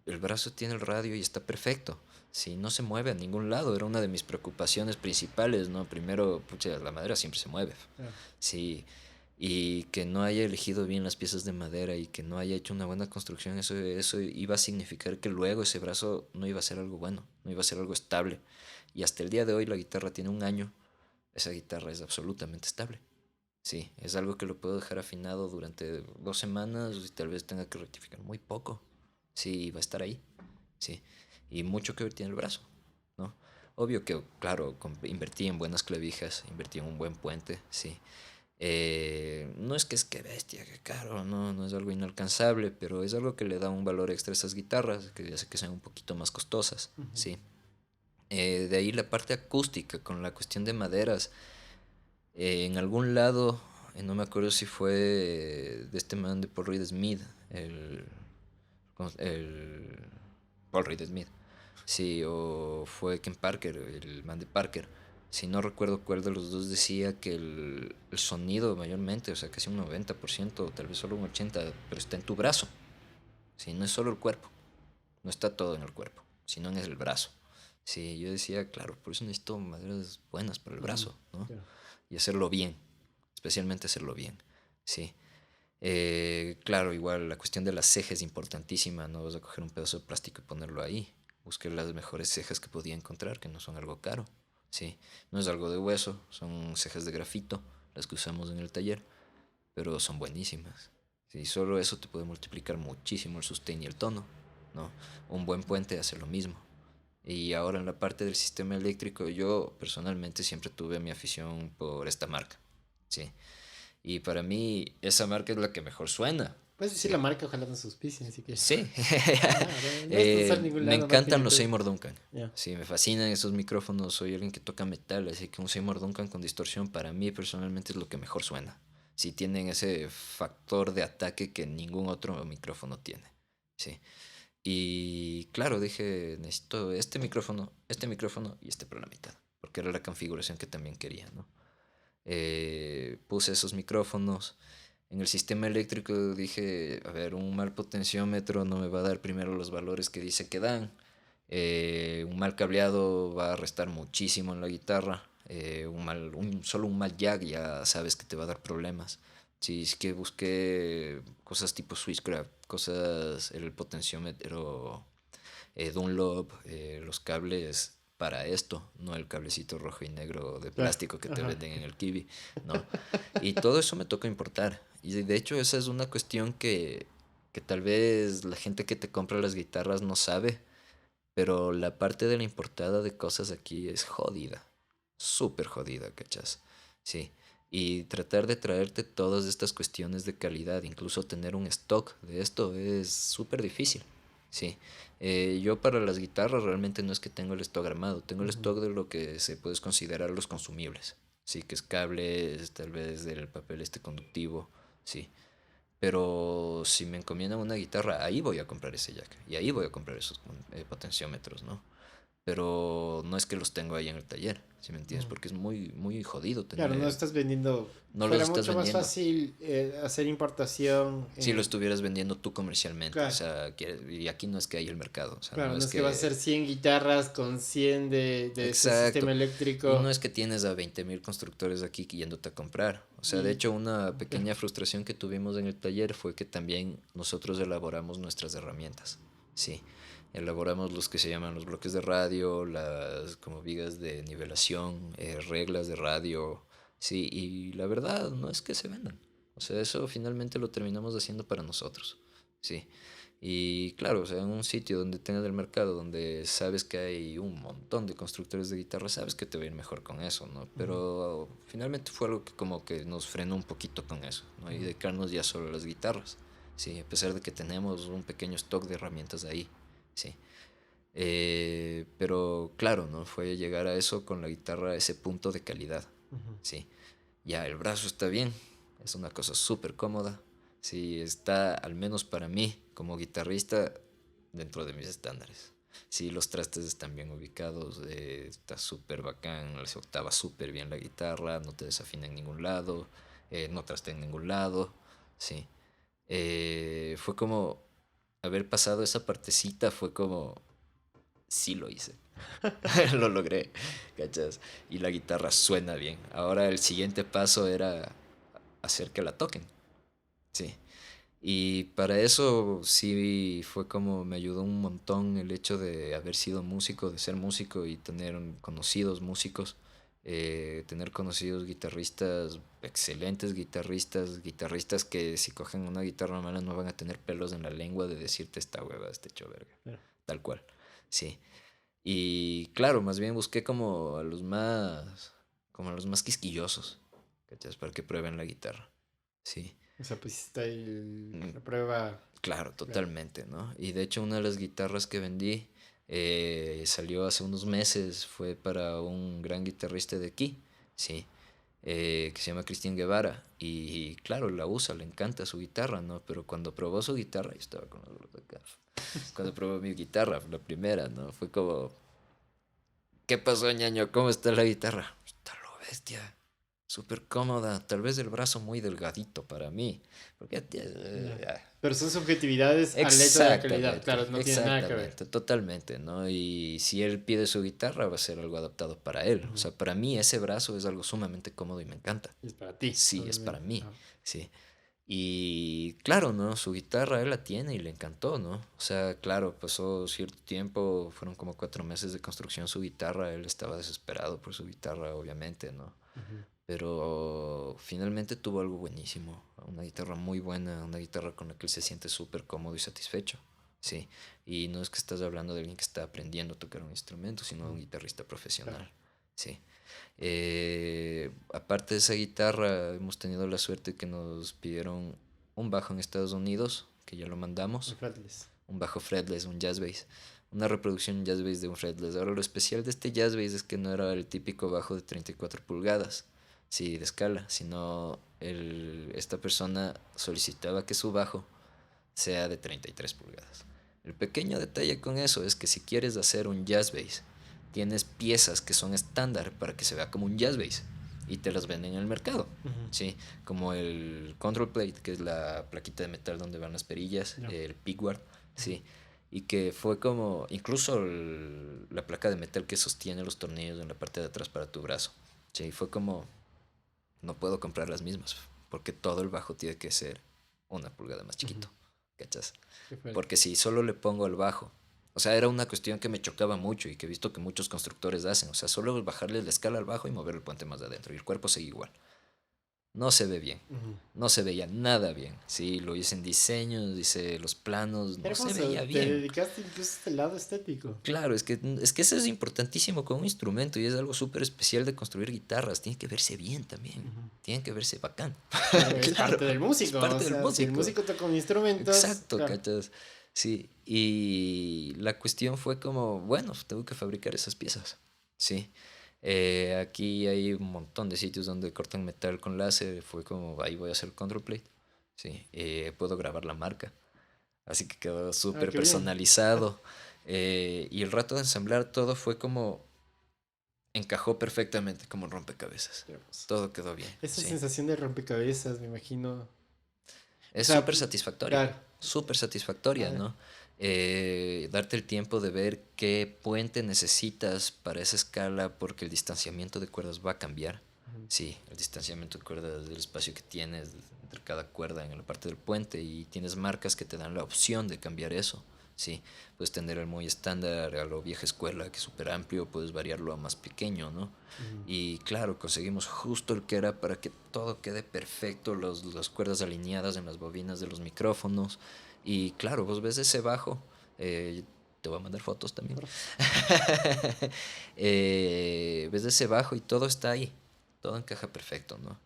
S2: El brazo tiene el radio y está perfecto. Si no se mueve a ningún lado, era una de mis preocupaciones principales, ¿no? Primero, pucha, la madera siempre se mueve.
S1: Claro.
S2: Sí, y que no haya elegido bien las piezas de madera y que no haya hecho una buena construcción, eso iba a significar que luego ese brazo no iba a ser algo bueno, no iba a ser algo estable. Y hasta el día de hoy la guitarra tiene un año, esa guitarra es absolutamente estable. Sí, es algo que lo puedo dejar afinado durante 2 semanas y tal vez tenga que rectificar muy poco. Sí, va a estar ahí. Sí, y mucho que ver tiene el brazo, ¿no? Obvio que, claro, invertí en buenas clavijas, invertí en un buen puente, sí. No es que bestia, que caro, no, no es algo inalcanzable, pero es algo que le da un valor extra a esas guitarras, que hace que sean un poquito más costosas,
S1: Ujú.
S2: sí. De ahí la parte acústica, con la cuestión de maderas. En algún lado, no me acuerdo si fue de este man de Paul Reed Smith, el Paul Reed Smith, sí, o fue Ken Parker, el man de Parker. Si no recuerdo cuál de los dos decía que el sonido mayormente, o sea, casi un 90%, o tal vez solo un 80%, pero está en tu brazo. Sí, no es solo el cuerpo, no está todo en el cuerpo, sino en el brazo. Sí, yo decía, claro, por eso necesito maderas buenas para el
S1: Ujú.
S2: brazo, ¿no?
S1: Claro.
S2: Y hacerlo bien, especialmente hacerlo bien, sí. Claro, igual la cuestión de las cejas es importantísima, no vas a coger un pedazo de plástico y ponerlo ahí. Busqué las mejores cejas que podía encontrar, que no son algo caro, sí. No es algo de hueso, son cejas de grafito, las que usamos en el taller, pero son buenísimas. Sí, solo eso te puede multiplicar muchísimo el sustain y el tono, ¿no? Un buen puente hace lo mismo. Y ahora en la parte del sistema eléctrico, yo personalmente siempre tuve mi afición por esta marca, ¿sí? Y para mí esa marca es la que mejor suena,
S1: Puedes decir la marca, ojalá nos auspicien, así que.
S2: Sí.
S1: No es usar ningún
S2: Me
S1: lado más que
S2: encantan los
S1: YouTube.
S2: Seymour Duncan.
S1: Ya.
S2: Sí, me fascinan esos micrófonos. Soy alguien que toca metal, así que un Seymour Duncan con distorsión para mí personalmente es lo que mejor suena. Sí, tienen ese factor de ataque que ningún otro micrófono tiene. Sí. Y claro, dije, necesito este micrófono y este por la mitad, porque era la configuración que también quería, ¿no? Puse esos micrófonos. En el sistema eléctrico dije, a ver, un mal potenciómetro no me va a dar primero los valores que dice que dan. Un mal cableado va a restar muchísimo en la guitarra. Solo un mal jack ya sabes que te va a dar problemas. Sí, es que busqué cosas tipo Switchcraft, cosas, el potenciómetro Dunlop, los cables para esto, no el cablecito rojo y negro de
S1: Claro.
S2: plástico que te
S1: Ajá.
S2: venden en el Kiwi, ¿no? Y todo eso me tocó importar. Y de hecho esa es una cuestión que tal vez la gente que te compra las guitarras no sabe, pero la parte de la importada de cosas aquí es jodida, súper jodida, ¿cachas? Sí. Y tratar de traerte todas estas cuestiones de calidad, incluso tener un stock de esto es súper difícil. Sí. Yo para las guitarras realmente no es que tengo el stock armado, tengo el
S1: Ujú.
S2: stock de lo que se puede considerar los consumibles. Sí, que es cables, tal vez del papel este conductivo, sí. Pero si me encomiendan una guitarra, ahí voy a comprar ese jack. Y ahí voy a comprar esos potenciómetros, ¿no? Pero no es que los tengo ahí en el taller, ¿si me entiendes?
S1: Mm.
S2: Porque es muy, muy jodido
S1: Claro, no
S2: tener...
S1: estás vendiendo.
S2: No los
S1: Fuera
S2: estás
S1: mucho más
S2: vendiendo.
S1: fácil hacer importación
S2: Si lo
S1: en.
S2: estuvieras vendiendo tú comercialmente, o
S1: Claro,
S2: sea, y aquí no es que hay el mercado, o sea,
S1: claro,
S2: no
S1: no
S2: es
S1: es que vas a
S2: que...
S1: hacer 100 guitarras con 100 de ese sistema
S2: Exacto. Y no
S1: eléctrico
S2: es que tienes a 20.000 constructores aquí yéndote a comprar. O sea, de
S1: y.
S2: hecho, una
S1: Claro.
S2: pequeña frustración que tuvimos en el taller fue que también nosotros elaboramos nuestras herramientas. Sí, elaboramos los que se llaman los bloques de radio, las como vigas de nivelación, reglas de radio. Sí, y la verdad no es que se vendan. O sea, eso finalmente lo terminamos haciendo para nosotros. Sí. Y claro, o sea, en un sitio donde tengas el mercado, donde sabes que hay un montón de constructores de guitarra, sabes que te va a ir mejor con eso, ¿no?
S1: Ujú,
S2: Pero finalmente fue algo que como que nos frenó un poquito con eso, ¿no? Y
S1: ujú.
S2: dedicarnos ya solo a las guitarras, sí, a pesar de que tenemos un pequeño stock de herramientas ahí, sí. Pero claro, ¿no? Fue llegar a eso con la guitarra, a ese punto de calidad,
S1: Ujú.
S2: sí. Ya el brazo está bien, es una cosa súper cómoda. Sí, está, al menos para mí, como guitarrista, dentro de mis estándares. Sí, los trastes están bien ubicados, está súper bacán, se octava súper bien la guitarra, no te desafina en ningún lado, no trastea en ningún lado. Sí. Fue como haber pasado esa partecita, fue como, sí lo hice. Lo logré, ¿cachas? Y la guitarra suena bien. Ahora el siguiente paso era hacer que la toquen, sí. Y para eso sí fue como me ayudó un montón el hecho de haber sido músico, de ser músico y tener conocidos músicos, tener conocidos guitarristas, excelentes guitarristas, guitarristas que si cogen una guitarra mala no van a tener pelos en la lengua de decirte esta hueva, este hecho verga,
S1: Claro.
S2: tal cual, sí. Y claro, más bien busqué como a los más quisquillosos, ¿cachas? Para que prueben la guitarra. Sí.
S1: O sea, pues está ahí
S2: Mm,
S1: la prueba.
S2: claro,
S1: Claro.
S2: totalmente, ¿no? Y de hecho una de las guitarras que vendí salió hace unos meses, fue para un gran guitarrista de aquí, sí, que se llama Cristian Guevara. Y claro, la usa, le encanta su guitarra, ¿no? Pero cuando probó su guitarra, yo estaba con los dolores de cabeza. Cuando probó mi guitarra, la primera, ¿no? Fue como, ¿qué pasó, ñaño? ¿Cómo está la guitarra? Está lo bestia. Súper cómoda. Tal vez el brazo muy delgadito para mí. Porque...
S1: Ya. Pero son subjetividades al hecho de la calidad.
S2: Exactamente,
S1: Claro, no tiene nada que ver.
S2: exactamente, totalmente, ¿no? Y si él pide su guitarra, va a ser algo adaptado para él. O
S1: Ujú.
S2: sea, para mí ese brazo es algo sumamente cómodo y me encanta.
S1: Es para ti,
S2: Sí, es para
S1: obviamente.
S2: mí,
S1: Ah.
S2: sí. Y claro, ¿no? Su guitarra él la tiene y le encantó, ¿no? O sea, claro, pasó cierto tiempo, fueron como 4 meses de construcción su guitarra, él estaba desesperado por su guitarra, obviamente, ¿no?
S1: Ujú.
S2: Pero finalmente tuvo algo buenísimo, una guitarra muy buena, una guitarra con la que él se siente súper cómodo y satisfecho, sí. Y no es que estás hablando de alguien que está aprendiendo a tocar un instrumento, sino de un
S1: Ujú.
S2: guitarrista
S1: Claro.
S2: profesional, sí. Aparte de esa guitarra, hemos tenido la suerte que nos pidieron un bajo en Estados Unidos, que ya lo
S1: El
S2: mandamos,
S1: fretless.
S2: un bajo fretless, un jazz bass, una reproducción jazz bass de un fretless. Ahora lo especial de este jazz bass es que no era el típico bajo de 34 pulgadas, sí, de escala, sino esta persona solicitaba que su bajo sea de 33 pulgadas. El pequeño detalle con eso es que si quieres hacer un jazz bass, tienes piezas que son estándar para que se vea como un jazz bass y te las venden en el mercado,
S1: Ujú.
S2: ¿sí? Como el control plate, que es la plaquita de metal donde van las perillas,
S1: Ya.
S2: el pigward,
S1: Ujú.
S2: ¿sí? Y que fue como, incluso la placa de metal que sostiene los tornillos en la parte de atrás para tu brazo, ¿sí? Fue como, no puedo comprar las mismas, porque todo el bajo tiene que ser una pulgada más
S1: Ujú.
S2: chiquito, ¿cachas?
S1: Qué fuerte.
S2: Porque si solo le pongo el bajo, o sea, era una cuestión que me chocaba mucho y que he visto que muchos constructores hacen, o sea, solo bajarle la escala al bajo y mover el puente más de adentro y el cuerpo sigue igual. No se ve bien,
S1: Ujú.
S2: no se veía nada bien. Sí, lo hice en diseños, hice los planos,
S1: Qué
S2: no se
S1: hermoso.
S2: veía
S1: Te
S2: bien.
S1: dedicaste incluso a este lado estético.
S2: Claro, es que eso es importantísimo con un instrumento y es algo súper especial de construir guitarras. Tiene que verse bien también,
S1: Ujú.
S2: tiene que verse bacán.
S1: Claro, es
S2: Claro,
S1: parte del
S2: es
S1: músico. O
S2: parte del
S1: sea, si el
S2: músico.
S1: músico toca instrumentos,
S2: Exacto,
S1: claro.
S2: ¿cachas? Sí, y la cuestión fue como, bueno, tengo que fabricar esas piezas. Sí. Aquí hay un montón de sitios donde cortan metal con láser. Fue como, ahí voy a hacer control plate. Sí, puedo grabar la marca. Así que quedó
S1: Ah,
S2: súper
S1: qué bien.
S2: personalizado. Y el rato de ensamblar todo fue como, encajó perfectamente como un rompecabezas.
S1: Qué hermoso.
S2: Todo quedó bien,
S1: Esa
S2: sí.
S1: sensación de rompecabezas, me imagino. O
S2: Es
S1: sea, claro.
S2: súper satisfactoria,
S1: Ah,
S2: ¿no? Darte el tiempo de ver qué puente necesitas para esa escala porque el distanciamiento de cuerdas va a cambiar.
S1: ujú.
S2: Sí, el distanciamiento de cuerdas del espacio que tienes entre cada cuerda en la parte del puente y tienes marcas que te dan la opción de cambiar eso. Sí, puedes tener el muy estándar a lo vieja escuela, que es súper amplio, puedes variarlo a más pequeño, ¿no?
S1: Ujú.
S2: Y claro, conseguimos justo el que era para que todo quede perfecto, las cuerdas alineadas en las bobinas de los micrófonos. Y claro, vos ves ese bajo, te voy a mandar fotos también.
S1: Por-
S2: Ves ese bajo y todo está ahí, todo encaja perfecto, ¿no?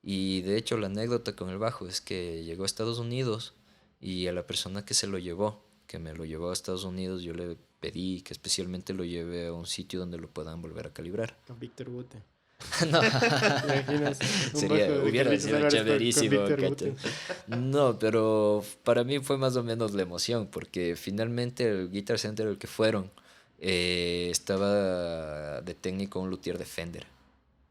S2: Y de hecho la anécdota con el bajo es que llegó a Estados Unidos y a la persona que se lo llevó, que me lo llevó a Estados Unidos, yo le pedí que especialmente lo lleve a un sitio donde lo puedan volver a calibrar.
S1: Con Víctor Guten.
S2: No,
S1: ¿Te imaginas? Un bajo de
S2: hubiera
S1: Carlitos
S2: sido
S1: Álvarez con
S2: chéverísimo,
S1: Víctor
S2: ¿cachai?
S1: Guten.
S2: No, pero para mí fue más o menos la emoción, porque finalmente el Guitar Center al que fueron estaba de técnico un luthier de Fender.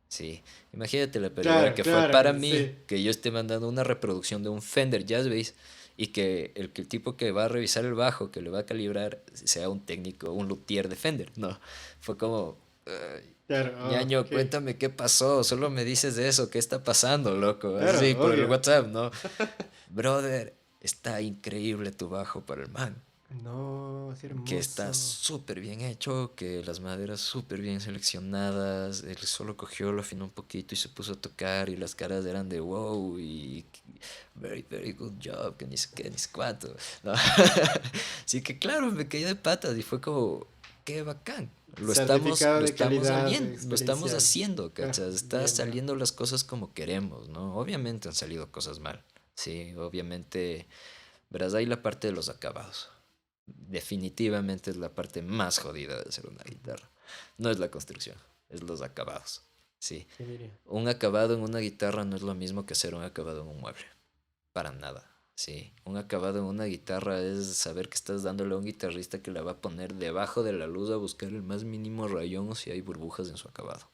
S2: Sí, imagínate la película
S1: Claro,
S2: que fue para
S1: claro,
S2: mí
S1: sí.
S2: que yo esté mandando una reproducción de un Fender Jazz Bass y que el tipo que va a revisar el bajo, que le va a calibrar, sea un técnico, un luthier de Fender. No, fue como, "Ay,
S1: Claro, oh,
S2: ñaño,
S1: ok.
S2: cuéntame qué pasó, solo me dices de eso, ¿qué está pasando, loco?"
S1: Claro,
S2: Así por el
S1: obvio.
S2: WhatsApp, ¿no? Brother, está increíble tu bajo para el man,
S1: No, qué
S2: que está
S1: hermoso.
S2: súper bien hecho, que las maderas súper bien seleccionadas, él solo cogió, lo afinó un poquito y se puso a tocar y las caras eran de wow y very, very good job, que ni sé qué, ni sé cuánto. ¿No? Así que claro, me caí de patas y fue como, qué bacán.
S1: Certificado
S2: Lo
S1: de
S2: estamos
S1: calidad
S2: lo estamos
S1: experiencial.
S2: haciendo,
S1: Claro,
S2: ¿cachas? Está
S1: bien, bro.
S2: saliendo las cosas como queremos, ¿no? Obviamente han salido cosas mal, sí, obviamente, verás, ahí la parte de los acabados. Definitivamente es la parte más jodida de hacer una
S1: Ujú.
S2: guitarra. No es la construcción, es los acabados. Sí.
S1: ¿Qué diría?
S2: Un acabado en una guitarra no es lo mismo que hacer un acabado en un mueble. Para nada. Sí. Un acabado en una guitarra es saber que estás dándole a un guitarrista que la va a poner debajo de la luz a buscar el más mínimo rayón o si hay burbujas en su acabado.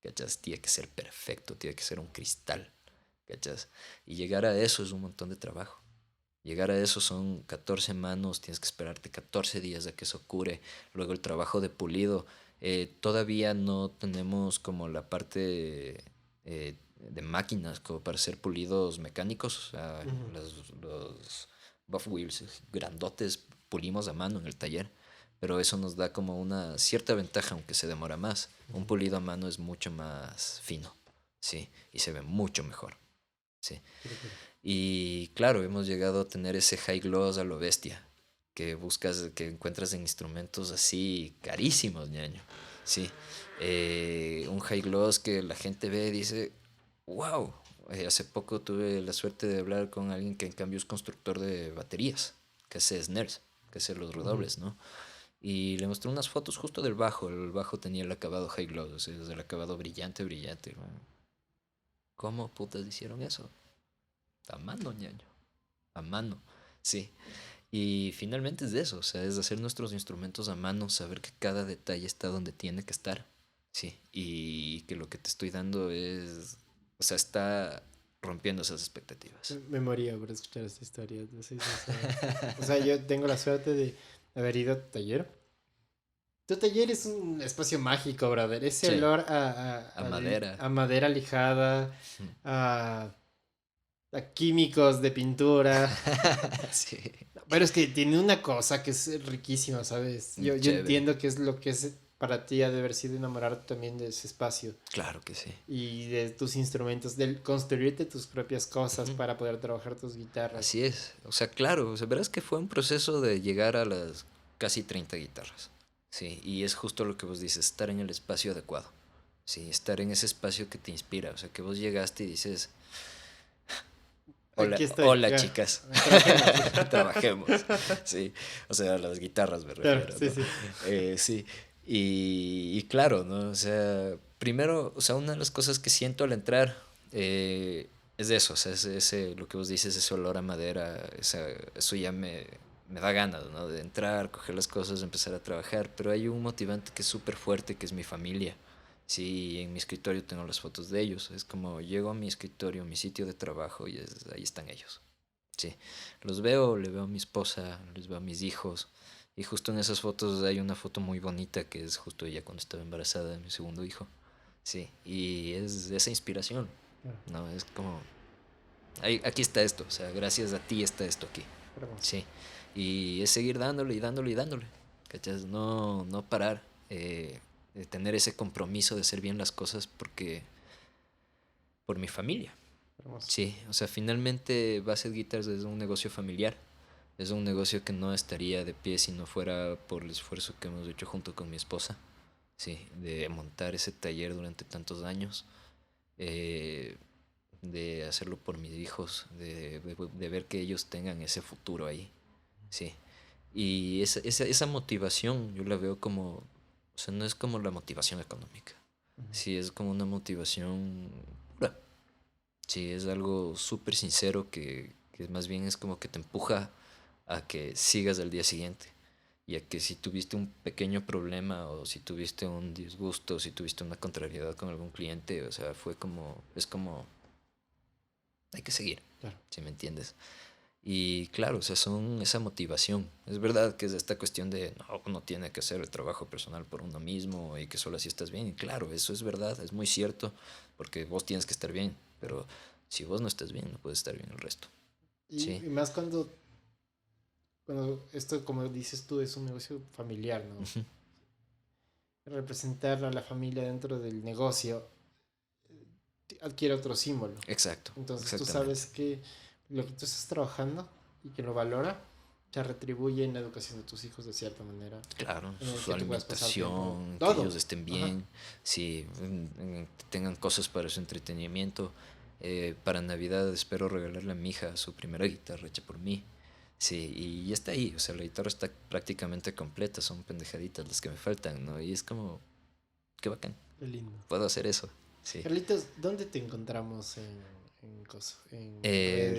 S2: ¿Cachas? Tiene que ser perfecto, tiene que ser un cristal. ¿Cachas? Y llegar a eso es un montón de trabajo. Llegar a eso son 14 manos, tienes que esperarte 14 días a que eso cure. Luego el trabajo de pulido. Todavía no tenemos como la parte de máquinas como para hacer pulidos mecánicos. O sea,
S1: Ujú.
S2: los buff wheels grandotes pulimos a mano en el taller. Pero eso nos da como una cierta ventaja, aunque se demora más. Un
S1: Ujú.
S2: pulido a mano es mucho más fino, sí, y se ve mucho mejor, sí.
S1: Qué locura.
S2: Y claro, hemos llegado a tener ese high gloss a lo bestia, que buscas, que encuentras en instrumentos así carísimos, ñaño. Sí, un high gloss que la gente ve y dice, wow, hace poco tuve la suerte de hablar con alguien que en cambio es constructor de baterías, que hace snares, que hace los
S1: Ujú.
S2: redobles, ¿no? Y le mostré unas fotos justo del bajo. El bajo tenía el acabado high gloss, o sea, es el acabado brillante, brillante. ¿No? ¿Cómo putas hicieron eso? A mano, ñaño. A mano. Sí. Y finalmente es de eso, o sea, es hacer nuestros instrumentos a mano, saber que cada detalle está donde tiene que estar. Sí. Y que lo que te estoy dando es. O sea, está rompiendo esas expectativas.
S1: Me moría por escuchar esta historia, te soy sincero. O sea, yo tengo la suerte de haber ido a tu taller. Tu taller es un espacio mágico, brother. Ese
S2: Sí.
S1: olor
S2: A madera.
S1: a madera lijada, a, a químicos de pintura.
S2: Sí.
S1: Pero es que tiene una cosa que es riquísima, ¿sabes? Yo
S2: Chévere.
S1: entiendo que es lo que es para ti ha de haber sido enamorarte también de ese espacio
S2: Claro que sí.
S1: y de tus instrumentos, de construirte tus propias cosas
S2: Ujú.
S1: para poder trabajar tus guitarras.
S2: Así es. O sea, claro, o sea, verás que fue un proceso de llegar a las casi 30 guitarras. Sí, y es justo lo que vos dices, estar en el espacio adecuado. Sí, estar en ese espacio que te inspira. O sea, que vos llegaste y dices, hola,
S1: Aquí estoy,
S2: hola
S1: ya,
S2: chicas,
S1: trabajemos.
S2: trabajemos. Sí, o sea, a las guitarras me
S1: Claro,
S2: refiero,
S1: sí,
S2: ¿no?
S1: sí.
S2: Sí, y claro, ¿no? O sea, primero, o sea, una de las cosas que siento al entrar es de eso, o sea, ese, lo que vos dices, ese olor a madera, eso ya me da ganas, ¿no? De entrar, coger las cosas, empezar a trabajar, pero hay un motivante que es súper fuerte, que es mi familia. Sí, en mi escritorio tengo las fotos de ellos. Es como llego a mi escritorio, mi sitio de trabajo y ahí están ellos. Sí, los veo, le veo a mi esposa, les veo a mis hijos. Y justo en esas fotos hay una foto muy bonita que es justo ella cuando estaba embarazada de mi segundo hijo. Sí, y es esa inspiración,
S1: Claro,
S2: ¿no? Es como, aquí está esto, o sea, gracias a ti está esto aquí.
S1: hermoso.
S2: Sí, y es seguir dándole y dándole y dándole, ¿cachas? No parar, de tener ese compromiso de hacer bien las cosas por mi familia.
S1: Hermoso.
S2: Sí, o sea, finalmente Basset Guitars es un negocio familiar. Es un negocio que no estaría de pie si no fuera por el esfuerzo que hemos hecho junto con mi esposa. Sí, de montar ese taller durante tantos años, eh, de hacerlo por mis hijos, de ver que ellos tengan ese futuro ahí. Sí, y esa motivación yo la veo como, o sea, no es como la motivación económica.
S1: Ujú.
S2: Sí, es como una motivación pura. Sí, es algo súper sincero que más bien es como que te empuja a que sigas al día siguiente. Y a que si tuviste un pequeño problema o si tuviste un disgusto, o si tuviste una contrariedad con algún cliente, o sea, es como, hay que seguir,
S1: Claro.
S2: si me entiendes. Y claro, o sea, son esa motivación. Es verdad que es esta cuestión de no, uno tiene que hacer el trabajo personal por uno mismo y que solo así estás bien. Y claro, eso es verdad, es muy cierto, porque vos tienes que estar bien, pero si vos no estás bien, no puedes estar bien el resto. Sí.
S1: Y más cuando esto, como dices tú, es un negocio familiar, ¿no?
S2: Ujú.
S1: Representar a la familia dentro del negocio adquiere otro símbolo.
S2: Exacto,
S1: Entonces tú
S2: exactamente.
S1: sabes que lo que tú estás trabajando y que lo valora, te retribuye en la educación de tus hijos de cierta manera,
S2: Claro,
S1: en el
S2: su
S1: que tú puedas pasar tiempo,
S2: alimentación, que ellos
S1: todo.
S2: estén
S1: Ajá.
S2: bien, sí, tengan cosas para su entretenimiento. Para Navidad espero regalarle a mi hija su primera guitarra hecha por mí. Sí, y ya está ahí, o sea, la guitarra está prácticamente completa, son pendejaditas las que me faltan, ¿no? Y es como, qué bacán,
S1: Qué lindo.
S2: puedo hacer eso, sí.
S1: Carlitos, ¿dónde te encontramos en redes y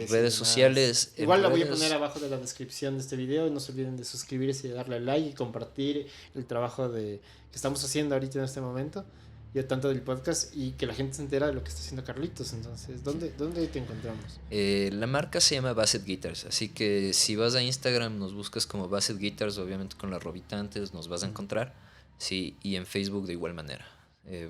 S2: Redes
S1: demás?
S2: sociales, en
S1: Igual la voy a poner
S2: redes,
S1: abajo de la descripción de este video. No se olviden de suscribirse y de darle like y compartir el trabajo que estamos haciendo ahorita en este momento. Ya tanto del podcast y que la gente se entera de lo que está haciendo Carlitos. Entonces, ¿dónde te encontramos?
S2: la marca se llama Basset Guitars, así que si vas a Instagram nos buscas como Basset Guitars, obviamente con la robita antes nos vas a
S1: Mm.
S2: encontrar, sí, y en Facebook de igual manera.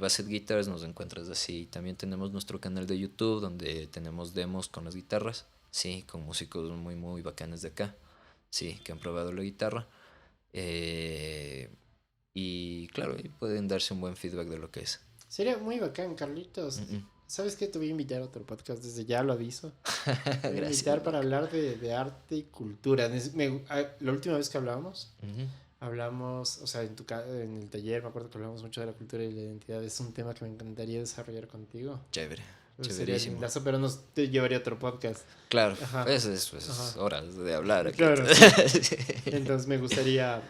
S2: Basset Guitars nos encuentras así. También tenemos nuestro canal de YouTube donde tenemos demos con las guitarras, sí, con músicos muy muy bacanes de acá, sí, que han probado la guitarra. Eh, y claro, ahí pueden darse un buen feedback de lo que es.
S1: Sería muy bacán, Carlitos.
S2: Mm, mm.
S1: ¿Sabes qué? Te voy a invitar a otro podcast, desde ya lo aviso. Te voy a
S2: Gracias,
S1: invitar para
S2: loco.
S1: hablar de arte y cultura. La última vez que hablamos,
S2: Ujú.
S1: hablamos, o sea, en el taller me acuerdo que hablamos mucho de la cultura y la identidad. Es un tema que me encantaría desarrollar contigo.
S2: Chévere.
S1: Sería
S2: Chéverísimo.
S1: lindazo, pero nos te llevaría a otro podcast.
S2: Claro,
S1: Ajá,
S2: pues,
S1: ajá.
S2: horas de hablar aquí.
S1: Claro, sí.
S2: Sí.
S1: Entonces me gustaría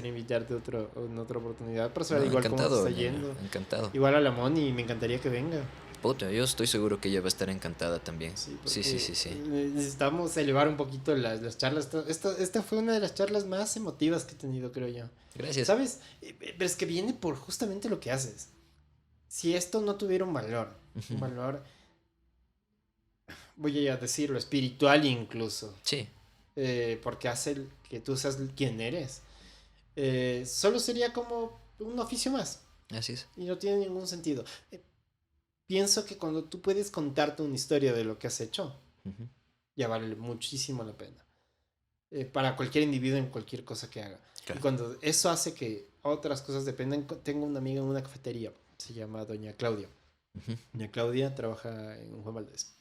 S1: invitarte en otra oportunidad para saber
S2: No,
S1: igual cómo te
S2: encantado,
S1: está
S2: ñaño,
S1: yendo.
S2: encantado.
S1: Igual a la Moni, me encantaría que venga.
S2: Puta, yo estoy seguro que ella va a estar encantada también.
S1: Sí,
S2: Sí, sí,
S1: porque
S2: sí, sí.
S1: necesitamos elevar un poquito las charlas. Esta fue una de las charlas más emotivas que he tenido, creo yo.
S2: Gracias.
S1: ¿Sabes? Pero es que viene por justamente lo que haces. Si esto no tuviera
S2: Ujú.
S1: un valor, voy a decirlo, espiritual incluso,
S2: Sí,
S1: porque hace que tú seas quien eres, solo sería como un oficio más
S2: así es.
S1: y no tiene ningún sentido. Pienso que cuando tú puedes contarte una historia de lo que has hecho,
S2: Ujú.
S1: ya vale muchísimo la pena. Para cualquier individuo en cualquier cosa que haga. Y
S2: Claro.
S1: cuando eso hace que otras cosas dependan, tengo una amiga en una cafetería, se llama Doña Claudia.
S2: Ujú.
S1: Doña Claudia trabaja en Juan Valdez.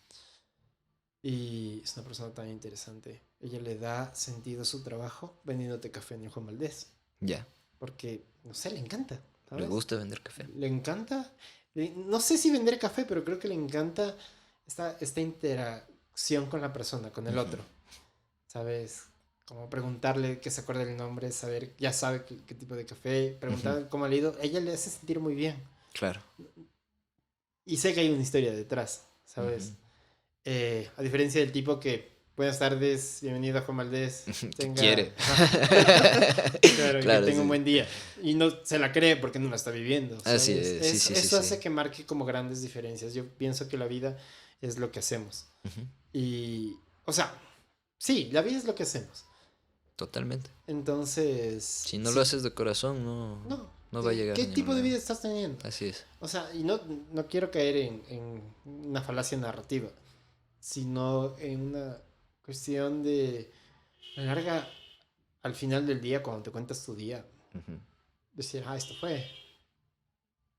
S1: Y es una persona tan interesante. Ella le da sentido a su trabajo vendiéndote café en el Juan Valdez.
S2: Ya.
S1: Porque, no sé, le encanta.
S2: ¿Le
S1: ¿Sabes?
S2: gusta vender café?
S1: Le encanta. No sé si vender café, pero creo que le encanta esta interacción con la persona, con el
S2: Ujú.
S1: otro. ¿Sabes? Como preguntarle que se acuerde el nombre, saber, ya sabe qué tipo de café,
S2: Ujú.
S1: preguntarle cómo ha leído. Ella le hace sentir muy bien.
S2: Claro.
S1: Y sé que hay una historia detrás, ¿sabes?
S2: Ujú.
S1: A diferencia del tipo que, buenas tardes, bienvenido a Juan Valdez,
S2: ¿Qué
S1: tenga,
S2: quiere?
S1: claro, que
S2: Claro,
S1: tenga un
S2: sí.
S1: buen día. Y no se la cree porque no la está viviendo,
S2: Así
S1: ¿sabes?
S2: es, sí, sí, sí,
S1: Eso hace
S2: sí.
S1: que marque como grandes diferencias. Yo pienso que la vida es lo que hacemos.
S2: Ujú.
S1: Y, o sea, sí, la vida es lo que hacemos.
S2: Totalmente.
S1: Entonces,
S2: Si no lo
S1: sí,
S2: haces de corazón, no,
S1: no.
S2: no va a llegar a
S1: ¿Qué
S2: ningún
S1: tipo de
S2: lado.
S1: vida estás teniendo?
S2: Así es.
S1: O sea, y no quiero caer en una falacia narrativa, sino en una cuestión de, a la larga, al final del día, cuando te cuentas tu día,
S2: Ujú.
S1: decir, esto fue,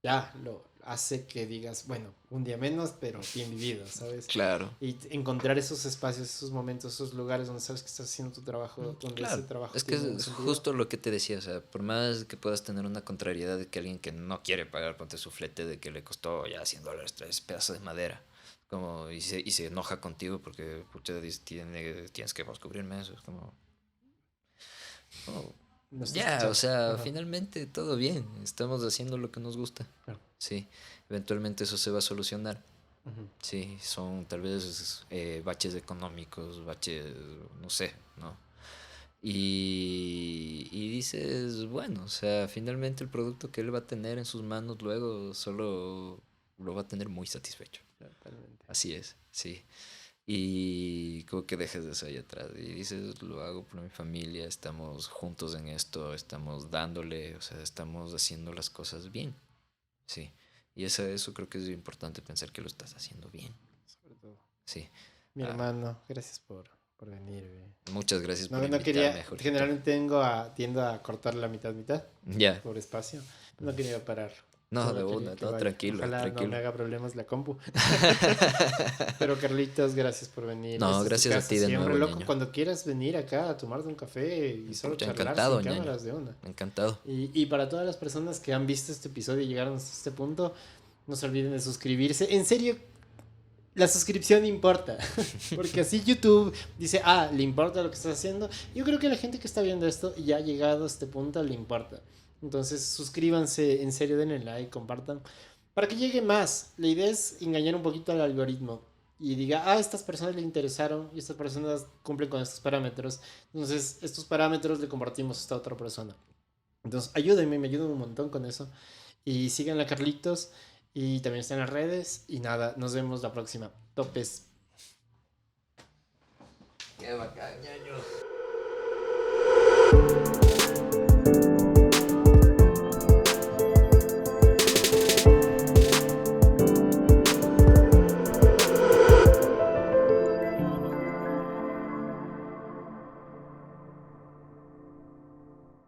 S1: ya, lo hace que digas, bueno, un día menos, pero bien vivido, ¿sabes?
S2: Claro.
S1: Y encontrar esos espacios, esos momentos, esos lugares donde sabes que estás haciendo tu trabajo, donde ese
S2: Claro.
S1: trabajo
S2: Es que
S1: tiene un
S2: es
S1: sentido.
S2: justo lo que te decía. O sea, por más que puedas tener una contrariedad de que alguien que no quiere pagar ponte su flete de que le costó ya $100 tres pedazos de madera. Como, y se enoja contigo porque pucha, tienes que vos cubrirme eso. Es como, oh,
S1: No está
S2: ya, o
S1: escuchando.
S2: sea,
S1: Ajá,
S2: finalmente todo bien. Estamos haciendo lo que nos gusta.
S1: claro.
S2: Sí, eventualmente eso se va a solucionar.
S1: Ujú.
S2: Sí, son tal vez baches económicos, baches, no sé, ¿no? Y dices, bueno, o sea, finalmente el producto que él va a tener en sus manos luego solo lo va a tener muy satisfecho.
S1: Totalmente.
S2: Así es, sí. Y como que dejes eso ahí atrás y dices, lo hago por mi familia, estamos juntos en esto, estamos dándole, o sea, estamos haciendo las cosas bien, sí. Y eso creo que es importante pensar que lo estás haciendo bien,
S1: Sobre todo.
S2: sí.
S1: Mi
S2: Ah,
S1: hermano, gracias por venir.
S2: muchas gracias por
S1: No quería,
S2: invitarme, Jorgito.
S1: generalmente tiendo a cortar la mitad
S2: Ya,
S1: por espacio. No quería parar.
S2: no, de
S1: Solo quería
S2: una,
S1: que
S2: no,
S1: vaya.
S2: tranquilo,
S1: Ojalá no me
S2: tranquilo.
S1: haga problemas la compu. Pero Carlitos, gracias por venir.
S2: No,
S1: Esta es tu
S2: gracias a
S1: casa
S2: ti de
S1: siempre,
S2: nuevo,
S1: loco.
S2: ñaño.
S1: Cuando quieras venir acá a tomarte un café y solo
S2: Pucha,
S1: charlar sin
S2: encantado, ñaño.
S1: cámaras de una.
S2: Encantado.
S1: Y para todas las personas que han visto este episodio y llegaron hasta este punto, no se olviden de suscribirse. En serio, la suscripción importa. Porque así YouTube dice, le importa lo que estás haciendo. Yo creo que a la gente que está viendo esto y ya ha llegado a este punto le importa. Entonces suscríbanse, en serio, denle like, compartan. Para que llegue más. La idea es engañar un poquito al algoritmo. Y diga, estas personas le interesaron y estas personas cumplen con estos parámetros. Entonces, estos parámetros le compartimos a esta otra persona. Entonces, ayúdenme, me ayudan un montón con eso. Y sigan a Carlitos. Y también está en las redes. Y nada, nos vemos la próxima. Topes.
S2: Qué bacán, ñaño.